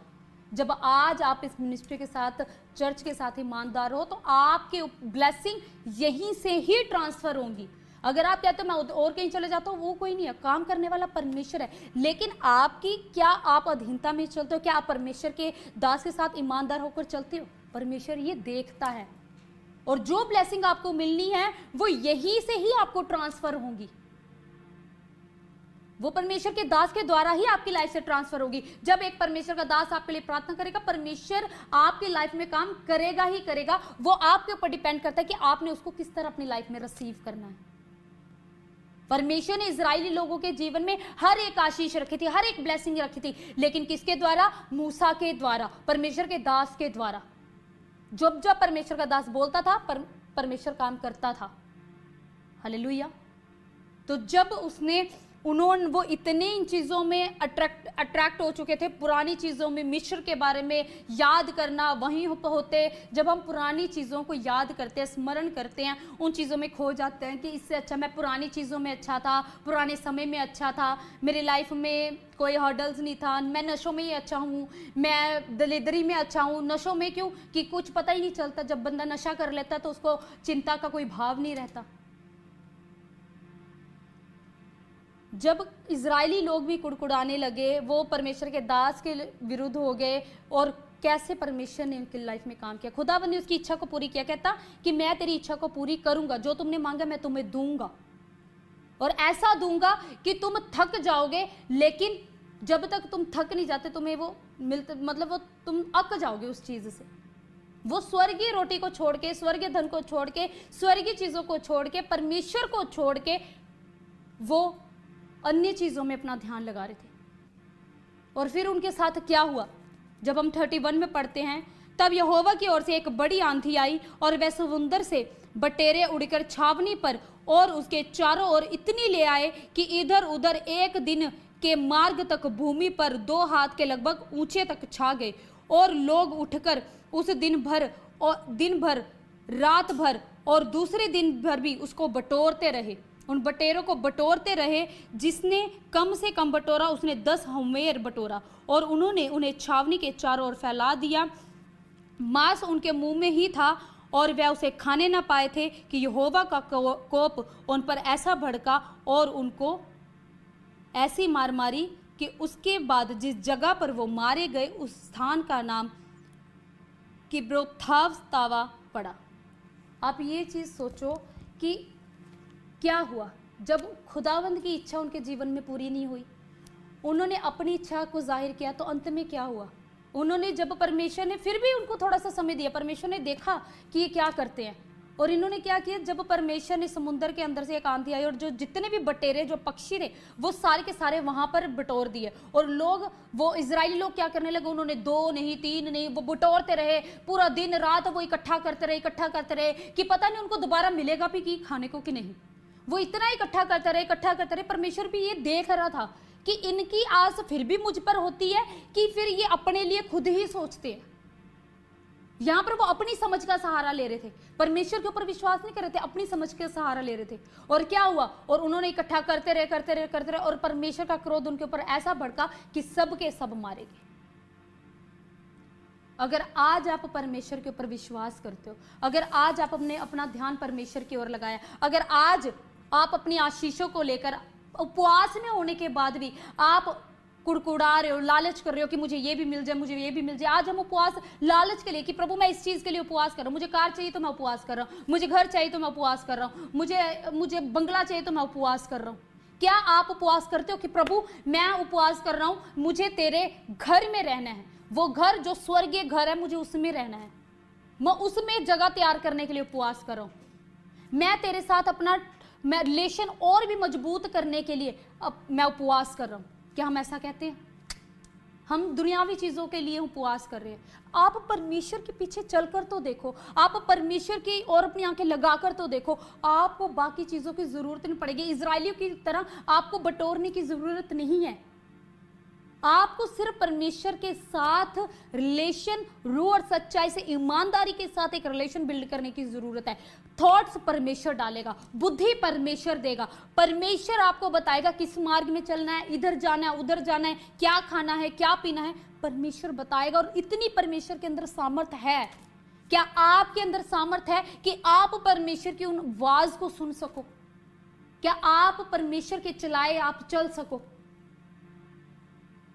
जब आज आप इस मिनिस्ट्री के साथ, चर्च के साथ ईमानदार हो तो आपके ब्लेसिंग यहीं से ही ट्रांसफर होंगी। अगर आप कहते हो मैं और कहीं चले जाता हूँ, वो कोई नहीं है, काम करने वाला परमेश्वर है। लेकिन आपकी, क्या आप अधीनता में चलते हो? क्या आप परमेश्वर के दास के साथ ईमानदार होकर चलते हो? परमेश्वर ये देखता है और जो ब्लेसिंग आपको मिलनी है वो यही से ही आपको ट्रांसफर होंगी। वो परमेश्वर के दास के द्वारा ही आपकी लाइफ से ट्रांसफर होगी। जब एक परमेश्वर का दास आपके लिए प्रार्थना करेगा, परमेश्वर आपकी लाइफ में काम करेगा ही करेगा। वो आपके ऊपर डिपेंड करता है कि आपने उसको किस तरह अपनी लाइफ में रिसीव करना है। परमेश्वर ने इजरायली लोगों के जीवन में हर एक आशीष रखी थी, हर एक ब्लेसिंग रखी थी, लेकिन किसके द्वारा? मूसा के द्वारा, परमेश्वर के दास के द्वारा। जब जब परमेश्वर का दास बोलता था, परमेश्वर काम करता था। हालेलुया। तो जब वो इतने इन चीज़ों में अट्रैक्ट हो चुके थे, पुरानी चीज़ों में, मिस्र के बारे में याद करना, वहीं होते। जब हम पुरानी चीज़ों को याद करते हैं, स्मरण करते हैं, उन चीज़ों में खो जाते हैं कि इससे अच्छा मैं पुरानी चीज़ों में अच्छा था, पुराने समय में अच्छा था, मेरी लाइफ में कोई हर्डल्स नहीं था, मैं नशों में ही अच्छा हूँ, मैं दलेदरी में अच्छा हूँ। नशों में क्यों? कि कुछ पता ही नहीं चलता। जब बंदा नशा कर लेता तो उसको चिंता का कोई भाव नहीं रहता। जब इजरायली लोग भी कुड़कुड़ाने लगे, वो परमेश्वर के दास के विरुद्ध हो गए, और कैसे परमेश्वर ने उनकी लाइफ में काम किया। खुदावन ने उसकी इच्छा को पूरी किया। कहता कि मैं तेरी इच्छा को पूरी करूंगा, जो तुमने मांगा मैं तुम्हें दूंगा, और ऐसा दूंगा कि तुम थक जाओगे, लेकिन जब तक तुम थक नहीं जाते तुम्हें वो मिलते, मतलब वो तुम अक जाओगे उस चीज से। वो स्वर्गीय रोटी को छोड़ के, स्वर्गीय धन को छोड़ के, स्वर्गीय चीजों को छोड़ के, परमेश्वर को छोड़ के वो अन्य चीजों में अपना ध्यान लगा रहे थे। और फिर उनके साथ क्या हुआ? जब हम 31 में पढ़ते हैं, तब यहोवा की ओर से एक बड़ी आंधी आई और वह समुद्र से बटेरे उड़कर छावनी पर और उसके चारों ओर इतनी ले आए कि इधर उधर एक दिन के मार्ग तक भूमि पर 2 हाथ के लगभग ऊंचे तक छा गए। और लोग उठकर उस दिन भर रात भर और दूसरे दिन भर भी उसको बटोरते रहे, उन बटेरों को बटोरते रहे। जिसने कम से कम बटोरा उसने 10 हमेर बटोरा, और उन्होंने उन्हें छावनी के चारों ओर फैला दिया। मांस उनके मुंह में ही था और वह उसे खाने न पाए थे कि यहोवा का कोप उन पर ऐसा भड़का और उनको ऐसी मार मारी कि उसके बाद जिस जगह पर वो मारे गए उस स्थान का नाम किब्रोथावतावा पड़ा। आप ये चीज़ सोचो कि क्या हुआ जब खुदावंद की इच्छा उनके जीवन में पूरी नहीं हुई। उन्होंने अपनी इच्छा को जाहिर किया, तो अंत में क्या हुआ? उन्होंने, जब परमेश्वर ने फिर भी उनको थोड़ा सा समय दिया, परमेश्वर ने देखा कि ये क्या करते हैं, और इन्होंने क्या किया, जब परमेश्वर ने समुद्र के अंदर से एक आंधी आई और जो जितने भी बटेरे, जो पक्षी थे, वो सारे के सारे वहां पर बटोर दिए। और लोग, वो इजरायली लोग क्या करने लगे, उन्होंने 2 नहीं 3 नहीं, वो बटोरते रहे, पूरा दिन रात वो इकट्ठा करते रहे कि पता नहीं उनको दोबारा मिलेगा भी कि खाने को कि नहीं। वो इतना इकट्ठा करते रहे। परमेश्वर भी ये देख रहा था कि इनकी आस फिर भी मुझ पर होती है कि फिर ये अपने लिए खुद ही सोचते हैं। यहां पर वो अपनी समझ का सहारा ले रहे थे, परमेश्वर के ऊपर विश्वास नहीं कर रहे थे, अपनी समझ का सहारा ले रहे थे। और क्या हुआ, और उन्होंने इकट्ठा करते रहे और परमेश्वर का क्रोध उनके ऊपर ऐसा भड़का कि सब के सब मारे गए। अगर आज आप परमेश्वर के ऊपर विश्वास करते हो, अगर आज आप अपना ध्यान परमेश्वर की ओर लगाया, अगर आज आप अपनी आशीषों को लेकर उपवास में होने के बाद भी आप कुड़कुड़ा रहे हो, लालच कर रहे हो कि मुझे ये भी मिल जाए, मुझे ये भी मिल जाए। आज हम उपवास लालच के लिए कि प्रभु मैं इस चीज के लिए उपवास कर रहा हूँ, मुझे कार चाहिए तो मैं उपवास कर रहा हूँ, मुझे घर चाहिए तो मैं उपवास कर रहा हूँ, मुझे बंगला चाहिए तो मैं उपवास कर रहा हूँ। क्या आप उपवास करते हो कि प्रभु मैं उपवास कर रहा हूँ, मुझे तेरे घर में रहना है, वो घर जो स्वर्गीय घर है मुझे उसमें रहना है, मैं उसमें जगह तैयार करने के लिए उपवास कर रहा हूँ, मैं तेरे साथ अपना मैं रिलेशन और भी मजबूत करने के लिए अब मैं उपवास कर रहा हूँ। क्या हम ऐसा कहते हैं? हम दुनियावी चीजों के लिए उपवास कर रहे हैं। आप परमेश्वर के पीछे चलकर तो देखो, आप परमेश्वर की ओर अपनी आंखें लगाकर तो देखो, आपको बाकी चीजों की जरूरत नहीं पड़ेगी। इजरायलियों की तरह आपको बटोरने की जरूरत नहीं है। आपको सिर्फ परमेश्वर के साथ रिलेशन रूह और सच्चाई से ईमानदारी के साथ एक रिलेशन बिल्ड करने की जरूरत है। थॉट्स परमेश्वर डालेगा, बुद्धि परमेश्वर देगा, परमेश्वर आपको बताएगा किस मार्ग में चलना है, इधर जाना है उधर जाना है, क्या खाना है क्या पीना है, परमेश्वर बताएगा। और इतनी परमेश्वर के अंदर सामर्थ है, क्या आपके अंदर सामर्थ है कि आप परमेश्वर की उन आवाज को सुन सको? क्या आप परमेश्वर के चलाए आप चल सको?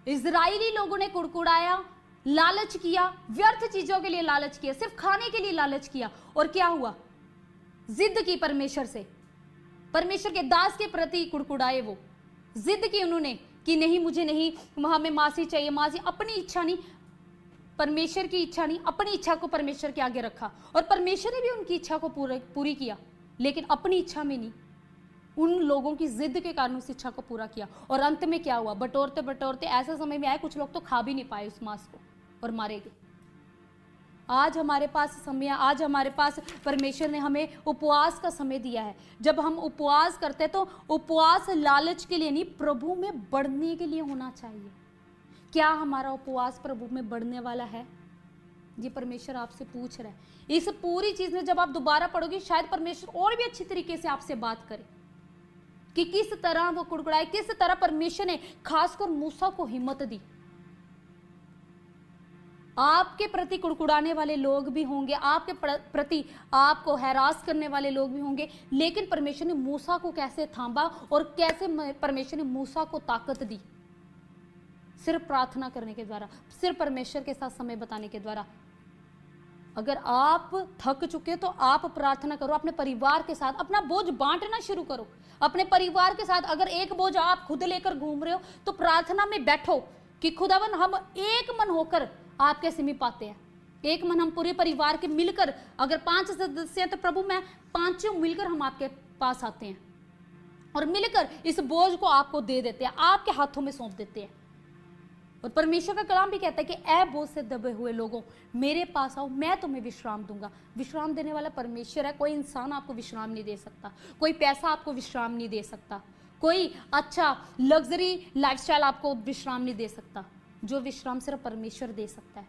इजरायली लोगों ने कुड़कुड़ाया, लालच किया, व्यर्थ चीजों के लिए लालच किया, सिर्फ खाने के लिए लालच किया, और क्या हुआ? जिद की परमेश्वर से, परमेश्वर के दास के प्रति कुड़कुड़ाए, वो जिद की उन्होंने कि नहीं मुझे नहीं, हमें मासी चाहिए, मासी। अपनी इच्छा नहीं, परमेश्वर की इच्छा नहीं, अपनी इच्छा को परमेश्वर के आगे रखा, और परमेश्वर ने भी उनकी इच्छा को पूरी किया, लेकिन अपनी इच्छा में नहीं, उन लोगों की जिद के कारण उस इच्छा को पूरा किया। और अंत में क्या हुआ? बटोरते बटोरते ऐसा समय में आया कुछ लोग तो खा भी नहीं पाए उस मांस को और मारे गए। आज हमारे पास समय, आज हमारे पास परमेश्वर ने हमें उपवास का समय दिया है। जब हम उपवास करते हैं तो उपवास लालच के लिए नहीं, प्रभु में बढ़ने के लिए होना चाहिए। क्या हमारा उपवास प्रभु में बढ़ने वाला है? ये परमेश्वर आपसे पूछ रहा है। इस पूरी चीज में जब आप दोबारा पढ़ोगे शायद परमेश्वर और भी अच्छी तरीके से आपसे बात करे कि किस तरह वो कुड़कुड़ाए, किस तरह परमेश्वर ने खासकर मूसा को हिम्मत दी। आपके प्रति कुड़कुड़ाने वाले लोग भी होंगे, आपके प्रति आपको हैरास करने वाले लोग भी होंगे, लेकिन परमेश्वर ने मूसा को कैसे थामा और कैसे परमेश्वर ने मूसा को ताकत दी? सिर्फ प्रार्थना करने के द्वारा, सिर्फ परमेश्वर के साथ समय बताने के द्वारा। अगर आप थक चुके तो आप प्रार्थना करो, अपने परिवार के साथ अपना बोझ बांटना शुरू करो अपने परिवार के साथ। अगर एक बोझ आप खुद लेकर घूम रहे हो तो प्रार्थना में बैठो कि खुदावन हम एक मन होकर आपके समीप आते हैं। एक मन हम पूरे परिवार के मिलकर, अगर 5 सदस्य हैं तो प्रभु मैं 5 मिलकर हम आपके पास आते हैं और मिलकर इस बोझ को आपको दे देते हैं, आपके हाथों में सौंप देते हैं। और परमेश्वर का कलाम भी कहता है कि ऐ बोझ से दबे हुए लोगों मेरे पास आओ, मैं तुम्हें विश्राम दूंगा। विश्राम देने वाला परमेश्वर है। कोई इंसान आपको विश्राम नहीं दे सकता, कोई पैसा आपको विश्राम नहीं दे सकता, कोई अच्छा लग्जरी लाइफस्टाइल आपको विश्राम नहीं दे सकता। जो विश्राम सिर्फ परमेश्वर दे सकता है।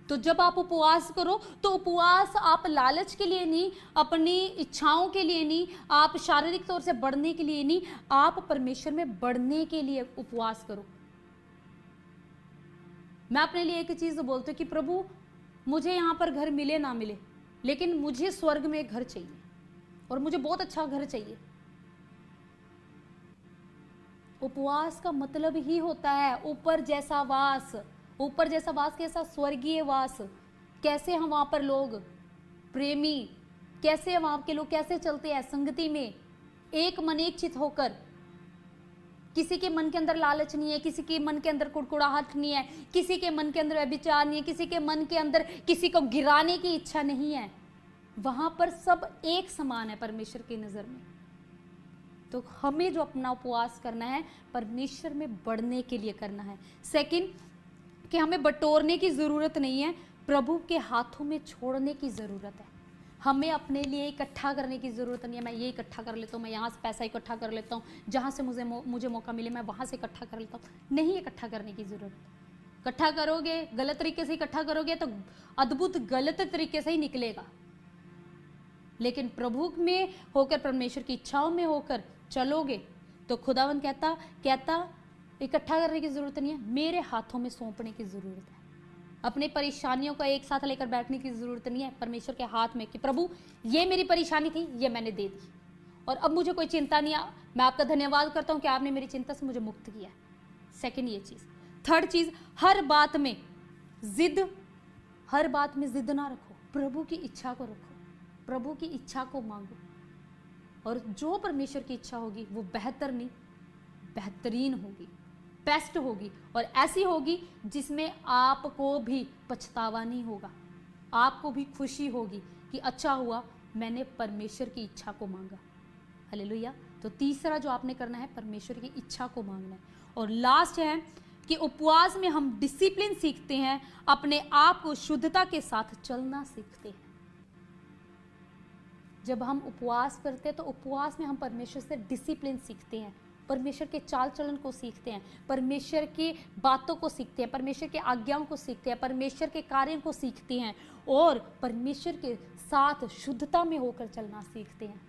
तो जब आप उपवास करो तो उपवास आप लालच के लिए नहीं, अपनी इच्छाओं के लिए नहीं, आप शारीरिक तौर से बढ़ने के लिए नहीं, आप परमेश्वर में बढ़ने के लिए उपवास करो। मैं अपने लिए एक चीज बोलती हूँ कि प्रभु मुझे यहाँ पर घर मिले ना मिले, लेकिन मुझे स्वर्ग में एक घर चाहिए और मुझे बहुत अच्छा घर चाहिए। उपवास का मतलब ही होता है ऊपर जैसा वास। ऊपर जैसा वास कैसा? स्वर्गीय वास। कैसे हम वहां पर लोग प्रेमी, कैसे वहां के लोग कैसे चलते हैं संगति में, एक मन एक चित होकर। किसी के मन के अंदर लालच नहीं है, किसी के मन के अंदर कुड़कुड़ाहट नहीं है, किसी के मन के अंदर व्यभिचार नहीं है, किसी के मन के अंदर किसी को गिराने की इच्छा नहीं है। वहां पर सब एक समान है परमेश्वर की नजर में। तो हमें जो अपना उपवास करना है परमेश्वर में बढ़ने के लिए करना है। सेकंड, कि हमें बटोरने की जरूरत नहीं है, प्रभु के हाथों में छोड़ने की जरूरत है। हमें अपने लिए इकट्ठा करने की जरूरत नहीं है। मैं ये इकट्ठा कर लेता हूँ, मैं यहाँ से पैसा इकट्ठा कर लेता हूँ, जहाँ से मुझे मौका मिले मैं वहाँ से इकट्ठा कर लेता हूँ। नहीं इकट्ठा करने की जरूरत। इकट्ठा करोगे गलत तरीके से इकट्ठा करोगे तो अद्भुत गलत तरीके से ही निकलेगा। लेकिन प्रभु में होकर, परमेश्वर की इच्छाओं में होकर चलोगे तो खुदावन कहता इकट्ठा करने की जरूरत नहीं है, मेरे हाथों में सौंपने की जरूरत है। अपनी परेशानियों को एक साथ लेकर बैठने की ज़रूरत नहीं है, परमेश्वर के हाथ में कि प्रभु ये मेरी परेशानी थी, ये मैंने दे दी और अब मुझे कोई चिंता नहीं है। मैं आपका धन्यवाद करता हूँ कि आपने मेरी चिंता से मुझे मुक्त किया है। सेकंड ये चीज़। थर्ड चीज़, हर बात में जिद ना रखो, प्रभु की इच्छा को रखो, प्रभु की इच्छा को मांगो और जो परमेश्वर की इच्छा होगी वो बेहतर नहीं बेहतरीन होगी, बेस्ट होगी और ऐसी होगी जिसमें आपको भी पछतावा नहीं होगा, आपको भी खुशी होगी कि अच्छा हुआ मैंने परमेश्वर की इच्छा को मांगा। हालेलुया। तो तीसरा जो आपने करना है, परमेश्वर की इच्छा को मांगना है। और लास्ट है कि उपवास में हम डिसिप्लिन सीखते हैं, अपने आप को शुद्धता के साथ चलना सीखते हैं। जब हम उपवास करते हैं तो उपवास में हम परमेश्वर से डिसिप्लिन सीखते हैं, परमेश्वर के चाल चलन को सीखते हैं, परमेश्वर की बातों को सीखते हैं, परमेश्वर के आज्ञाओं को सीखते हैं, परमेश्वर के कार्यों को सीखते हैं और परमेश्वर के साथ शुद्धता में होकर चलना सीखते हैं।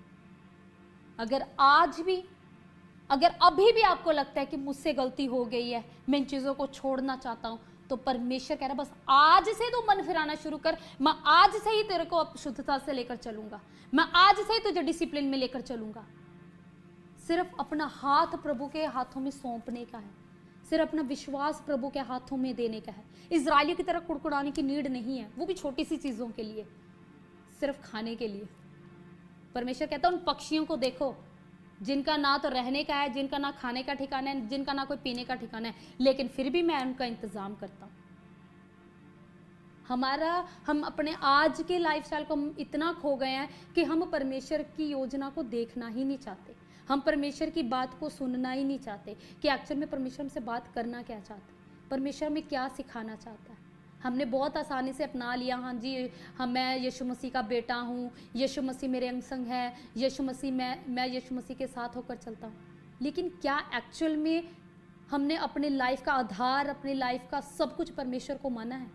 अगर अभी भी आपको लगता है कि मुझसे गलती हो गई है, मैं इन चीज़ों को छोड़ना चाहता हूँ, तो परमेश्वर कह रहा है बस आज से तू मन फिराना शुरू कर, मैं आज से ही तेरे को शुद्धता से लेकर चलूंगा, मैं आज से ही तुझे डिसिप्लिन में लेकर चलूंगा। सिर्फ अपना हाथ प्रभु के हाथों में सौंपने का है, सिर्फ अपना विश्वास प्रभु के हाथों में देने का है। इजरायलियों की तरह कुड़कुड़ाने की नीड नहीं है, वो भी छोटी सी चीज़ों के लिए, सिर्फ खाने के लिए। परमेश्वर कहता है उन पक्षियों को देखो जिनका ना तो रहने का है, जिनका ना खाने का ठिकाना है, जिनका ना कोई पीने का ठिकाना है, लेकिन फिर भी मैं उनका इंतजाम करता हूँ। हम अपने आज के लाइफस्टाइल को हम इतना खो गए हैं कि हम परमेश्वर की योजना को देखना ही नहीं चाहते, हम परमेश्वर की बात को सुनना ही नहीं चाहते कि एक्चुअल में परमेश्वर हमसे बात करना क्या चाहता है, परमेश्वर में क्या सिखाना चाहता है। हमने बहुत आसानी से अपना लिया, हाँ जी मैं यीशु मसीह का बेटा हूँ, यीशु मसीह मेरे अंग संग है, यीशु मसीह मैं यीशु मसीह के साथ होकर चलता हूँ। लेकिन क्या एक्चुअल में हमने अपने लाइफ का आधार, अपने लाइफ का सब कुछ परमेश्वर को माना है?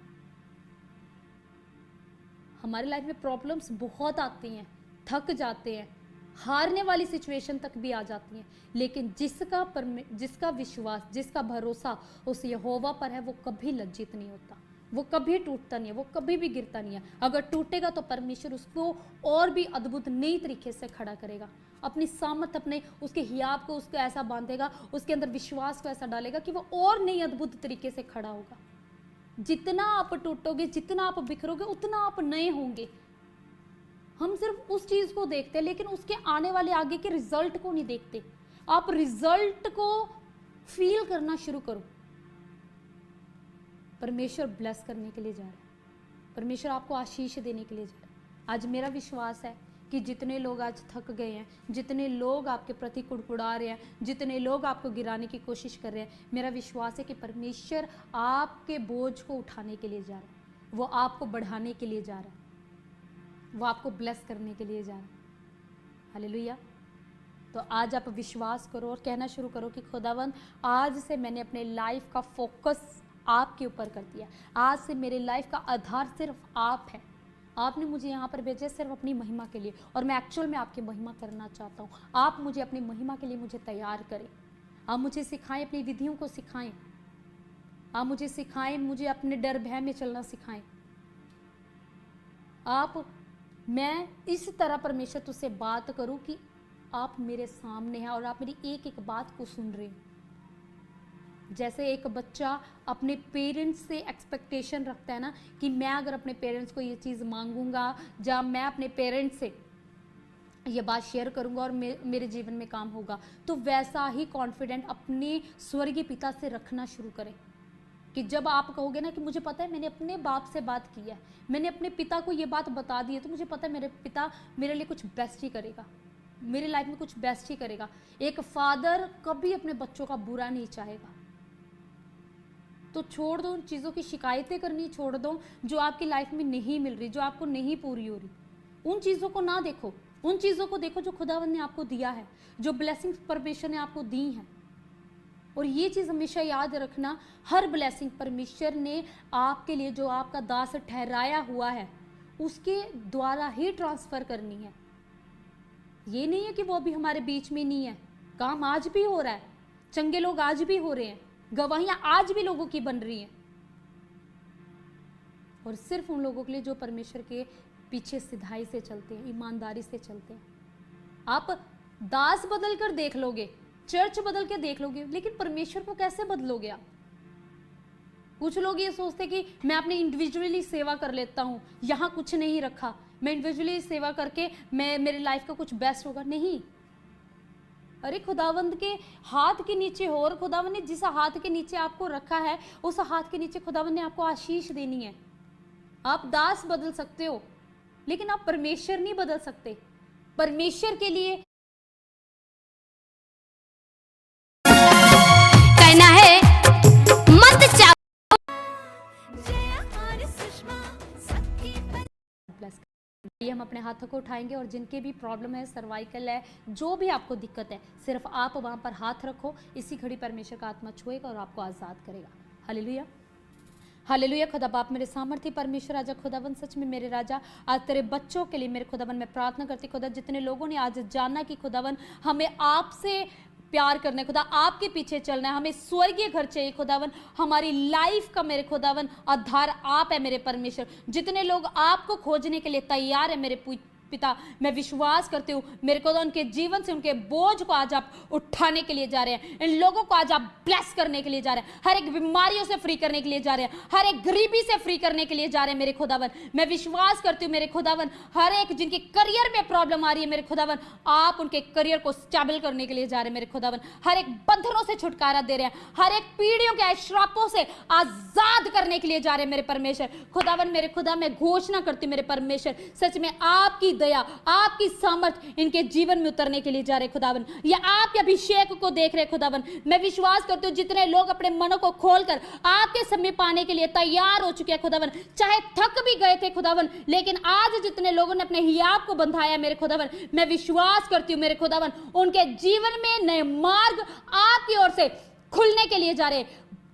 हमारे लाइफ में प्रॉब्लम्स बहुत आती हैं, थक जाते हैं, हारने वाली सिचुएशन तक भी आ जाती हैं, लेकिन जिसका विश्वास, जिसका भरोसा उस यहोवा पर है, वो कभी लज्जित नहीं होता, वो कभी टूटता नहीं है, वो कभी भी गिरता नहीं है। अगर टूटेगा तो परमेश्वर उसको और भी अद्भुत नई तरीके से खड़ा करेगा, अपनी सामर्थ, अपने उसके हियाब को उसको ऐसा बांधेगा, उसके अंदर विश्वास को ऐसा डालेगा कि वो और नई अद्भुत तरीके से खड़ा होगा। जितना आप टूटोगे, जितना आप बिखरोगे, उतना आप नए होंगे। हम सिर्फ उस चीज को देखते हैं, लेकिन उसके आने वाले आगे के रिजल्ट को नहीं देखते। आप रिजल्ट को फील करना शुरू करो। परमेश्वर ब्लेस करने के लिए जा रहा है, परमेश्वर आपको आशीष देने के लिए जा रहा है। आज मेरा विश्वास है कि जितने लोग आज थक गए हैं, जितने लोग आपके प्रति कुड़कुड़ा रहे हैं, जितने लोग आपको गिराने की कोशिश कर रहे हैं, मेरा विश्वास है कि परमेश्वर आपके बोझ को उठाने के लिए जा रहा है, वो आपको बढ़ाने के लिए जा रहा है, वो आपको ब्लेस करने के लिए जा रहा है। हालेलुया। तो आज आप विश्वास करो और कहना शुरू करो कि खुदावंद आज से मैंने अपने लाइफ का फोकस आपके ऊपर कर दिया, आज से मेरे लाइफ का आधार सिर्फ आप है। आपने मुझे यहाँ पर भेजा सिर्फ अपनी महिमा के लिए और मैं एक्चुअल में आपकी महिमा करना चाहता हूँ। आप मुझे अपनी महिमा के लिए मुझे तैयार करें, आप मुझे सिखाएं, अपनी विधियों को सिखाएं, आप मुझे सिखाएं, मुझे अपने डर भय में चलना सिखाएं। मैं इस तरह परमेश्वर तुझसे बात करूं कि आप मेरे सामने हैं और आप मेरी एक एक बात को सुन रहे हैं। जैसे एक बच्चा अपने पेरेंट्स से एक्सपेक्टेशन रखता है ना कि मैं अगर अपने पेरेंट्स को ये चीज़ मांगूंगा, जब मैं अपने पेरेंट्स से ये बात शेयर करूंगा और मेरे जीवन में काम होगा, तो वैसा ही कॉन्फिडेंट अपने स्वर्गीय पिता से रखना शुरू करें। कि जब आप कहोगे ना कि मुझे पता है मैंने अपने बाप से बात की है, मैंने अपने पिता को ये बात बता दी है, तो मुझे पता है मेरे पिता मेरे लिए कुछ बेस्ट ही करेगा, मेरे लाइफ में कुछ बेस्ट ही करेगा। एक फादर कभी अपने बच्चों का बुरा नहीं चाहेगा। तो छोड़ दो उन चीज़ों की शिकायतें करनी, छोड़ दो जो आपकी लाइफ में नहीं मिल रही, जो आपको नहीं पूरी हो रही। उन चीज़ों को ना देखो, उन चीज़ों को देखो जो खुदावंद ने आपको दिया है, जो ब्लेसिंग्स परमेश्वर ने आपको दी हैं। और ये चीज़ हमेशा याद रखना, हर ब्लेसिंग परमेश्वर ने आपके लिए जो आपका दास ठहराया हुआ है उसके द्वारा ही ट्रांसफ़र करनी है। ये नहीं है कि वो अभी हमारे बीच में नहीं है, काम आज भी हो रहा है, चंगे लोग आज भी हो रहे हैं, गवाहियाँ आज भी लोगों की बन रही हैं। और सिर्फ उन लोगों के लिए जो परमेश्वर के पीछे सिधाई से चलते हैं, ईमानदारी से चलते हैं। आप दास बदल कर देख लोगे, चर्च बदल के देख लोगे, लेकिन परमेश्वर को कैसे बदलोगे आप? कुछ लोग ये सोचते कि मैं अपनी इंडिविजुअली सेवा कर लेता हूं, यहां कुछ नहीं रखा, मैं इंडिविजुअली सेवा करके मैं मेरी लाइफ का कुछ बेस्ट होगा। नहीं, अरे खुदावंद के हाथ के नीचे हो, और खुदावंद ने जिस हाथ के नीचे आपको रखा है उस हाथ के नीचे खुदावंद ने आपको आशीष देनी है। आप दास बदल सकते हो, लेकिन आप परमेश्वर नहीं बदल सकते। परमेश्वर के लिए कहना है मत चाहो। ये हम अपने हाथों को उठाएंगे और जिनके भी प्रॉब्लम है, सर्वाइकल है, जो भी आपको दिक्कत है, सिर्फ आप वहां पर हाथ रखो। इसी घड़ी परमेश्वर का आत्मा छुएगा और आपको आजाद करेगा। Hallelujah, hallelujah. खुदा बाप मेरे सामर्थ्य परमेश्वर राजा खुदावन, सच में मेरे राजा आज तेरे बच्चों के लिए मेरे खुदावन मैं प्रार्थना करती खुदा, जितने लोगों ने आज जाना कि खुदावन हमें आपसे प्यार करना है, खुदा आपके पीछे चलना है, हमें स्वर्गीय घर चाहिए खुदावन, हमारी लाइफ का मेरे खुदावन आधार आप है मेरे परमेश्वर। जितने लोग आपको खोजने के लिए तैयार है मेरे पिता, मैं विश्वास करती हूँ मेरे को उनके जीवन से उनके बोझ को आज आप उठाने के लिए जा रहे हैं। इन लोगों को आज आप ब्लेस करने के लिए जा रहे हैं, हर एक बीमारियों से फ्री करने के लिए जा रहे हैं, हर एक गरीबी से फ्री करने के लिए जा रहे हैं मेरे खुदावन। मैं विश्वास करती हूँ मेरे खुदावन, हर एक जिनके करियर में प्रॉब्लम आ रही है मेरे खुदावन, आप उनके करियर को स्टेबल करने के लिए जा रहे हैं मेरे खुदावन। हर एक बंधनों से छुटकारा दे रहे हैं, हर एक पीढ़ियों के श्रापों से आजाद करने के लिए जा रहे हैं मेरे परमेश्वर। खुदावन मेरे खुदा, मैं घोषणा करती हूँ मेरे परमेश्वर, सच में आपकी दया, आपकी सामर्थ इनके जीवन में उतरने के लिए जा रहे खुदावन। ये आपके अभिषेक को देख रहे खुदावन। मैं विश्वास करती हूँ जितने लोग अपने मनों को खोलकर आपके समीप आने के लिए तैयार हो चुके हैं खुदावन, चाहे थक भी गए थे खुदावन, लेकिन आज जितने लोगों ने अपने हियाब को बंधाया मेरे खुदावन, मैं विश्वास करती हूँ मेरे खुदावन उनके जीवन में नए मार्ग आपकी ओर से खुलने के लिए जा रहे,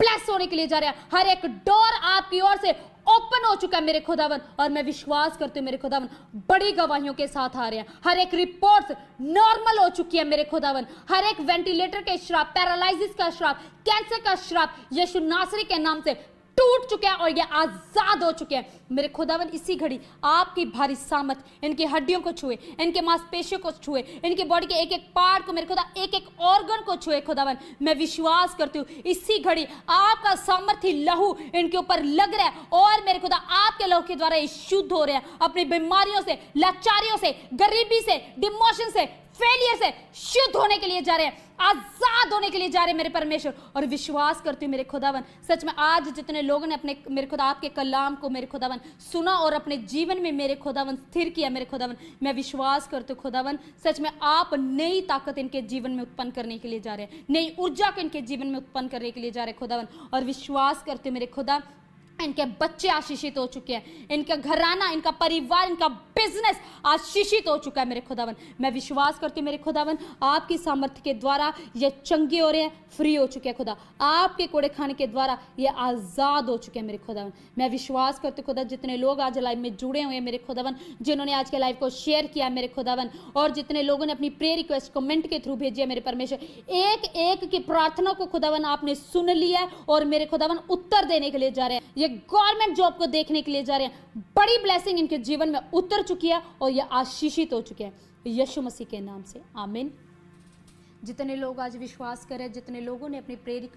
ब्लेस होने के लिए जा रहे हैं। हर एक डोर आपकी ओर से ओपन हो चुका है मेरे खुदावन, और मैं विश्वास करती हूँ मेरे खुदावन बड़ी गवाहियों के साथ आ रहे हैं। हर एक रिपोर्ट नॉर्मल हो चुकी है मेरे खुदावन, हर एक वेंटिलेटर के श्राप, पैरालिसिस का श्राप, कैंसर का श्राप यीशु नासरी के नाम से टूट चुके हैं और ये आजाद हो चुके हैं मेरे खुदावन। इसी घड़ी आपकी भारी सामत इनकी हड्डियों को छुए, इनके मांसपेशियों को छुए, इनकी बॉडी के एक एक पार्ट को मेरे खुदा, एक एक ऑर्गन को छुए खुदावन। मैं विश्वास करती हूँ इसी घड़ी आपका सामर्थ्य लहू इनके ऊपर लग रहा है, और मेरे खुदा आपके लहू के द्वारा ये शुद्ध हो रहे हैं, अपनी बीमारियों से, लाचारियों से, गरीबी से, डिमोशन से, फेलियर से शुद्ध होने के लिए जा रहे हैं, आजाद होने के लिए जा रहे हैं मेरे परमेश्वर। और विश्वास करती हूँ मेरे खुदावन, सच में आज जितने लोगों ने अपने मेरे खुदा आपके कलाम को मेरे खुदावन सुना और अपने जीवन में मेरे खुदावन स्थिर किया मेरे खुदावन, मैं विश्वास करती हूँ खुदावन सच में आप नई ताकत इनके जीवन में उत्पन्न करने के लिए जा रहे हैं, नई ऊर्जा को इनके जीवन में उत्पन्न करने के लिए जा रहे हैं खुदावन। और विश्वास करते मेरे खुदा इनके बच्चे आशीषित हो चुके हैं, इनका घराना, इनका परिवार, इनका बिजनेस आशीषित हो चुका है मेरे खुदावन। मैं विश्वास करती हूँ मेरे खुदावन आपकी सामर्थ्य के द्वारा ये चंगे हो रहे हैं, फ्री हो चुके हैं खुदा, आपके कोड़े खाने के द्वारा ये आज़ाद हो चुके हैं मेरे खुदावन। मैं विश्वास करती हूँ खुदा जितने लोग आज लाइव में जुड़े हुए हैं मेरे खुदावन, जिन्होंने आज के लाइव को शेयर किया मेरे खुदावन, और जितने लोगों ने अपनी प्रेयर रिक्वेस्ट कमेंट के थ्रू भेजी है मेरे परमेश्वर, एक एक की प्रार्थना को खुदावन आपने सुन लिया है और मेरे खुदावन उत्तर देने के लिए जा रहे हैं। ये गवर्नमेंट जॉब को देखने के लिए जा रहे हैं, बड़ी ब्लेसिंग इनके जीवन में उतर चुकी है और ये आशीषित हो चुके हैं यीशु मसीह के नाम से, आमीन। जितने लोग आज विश्वास करें, जितने लोगों ने अपनी प्रेयर रिक्वेस्ट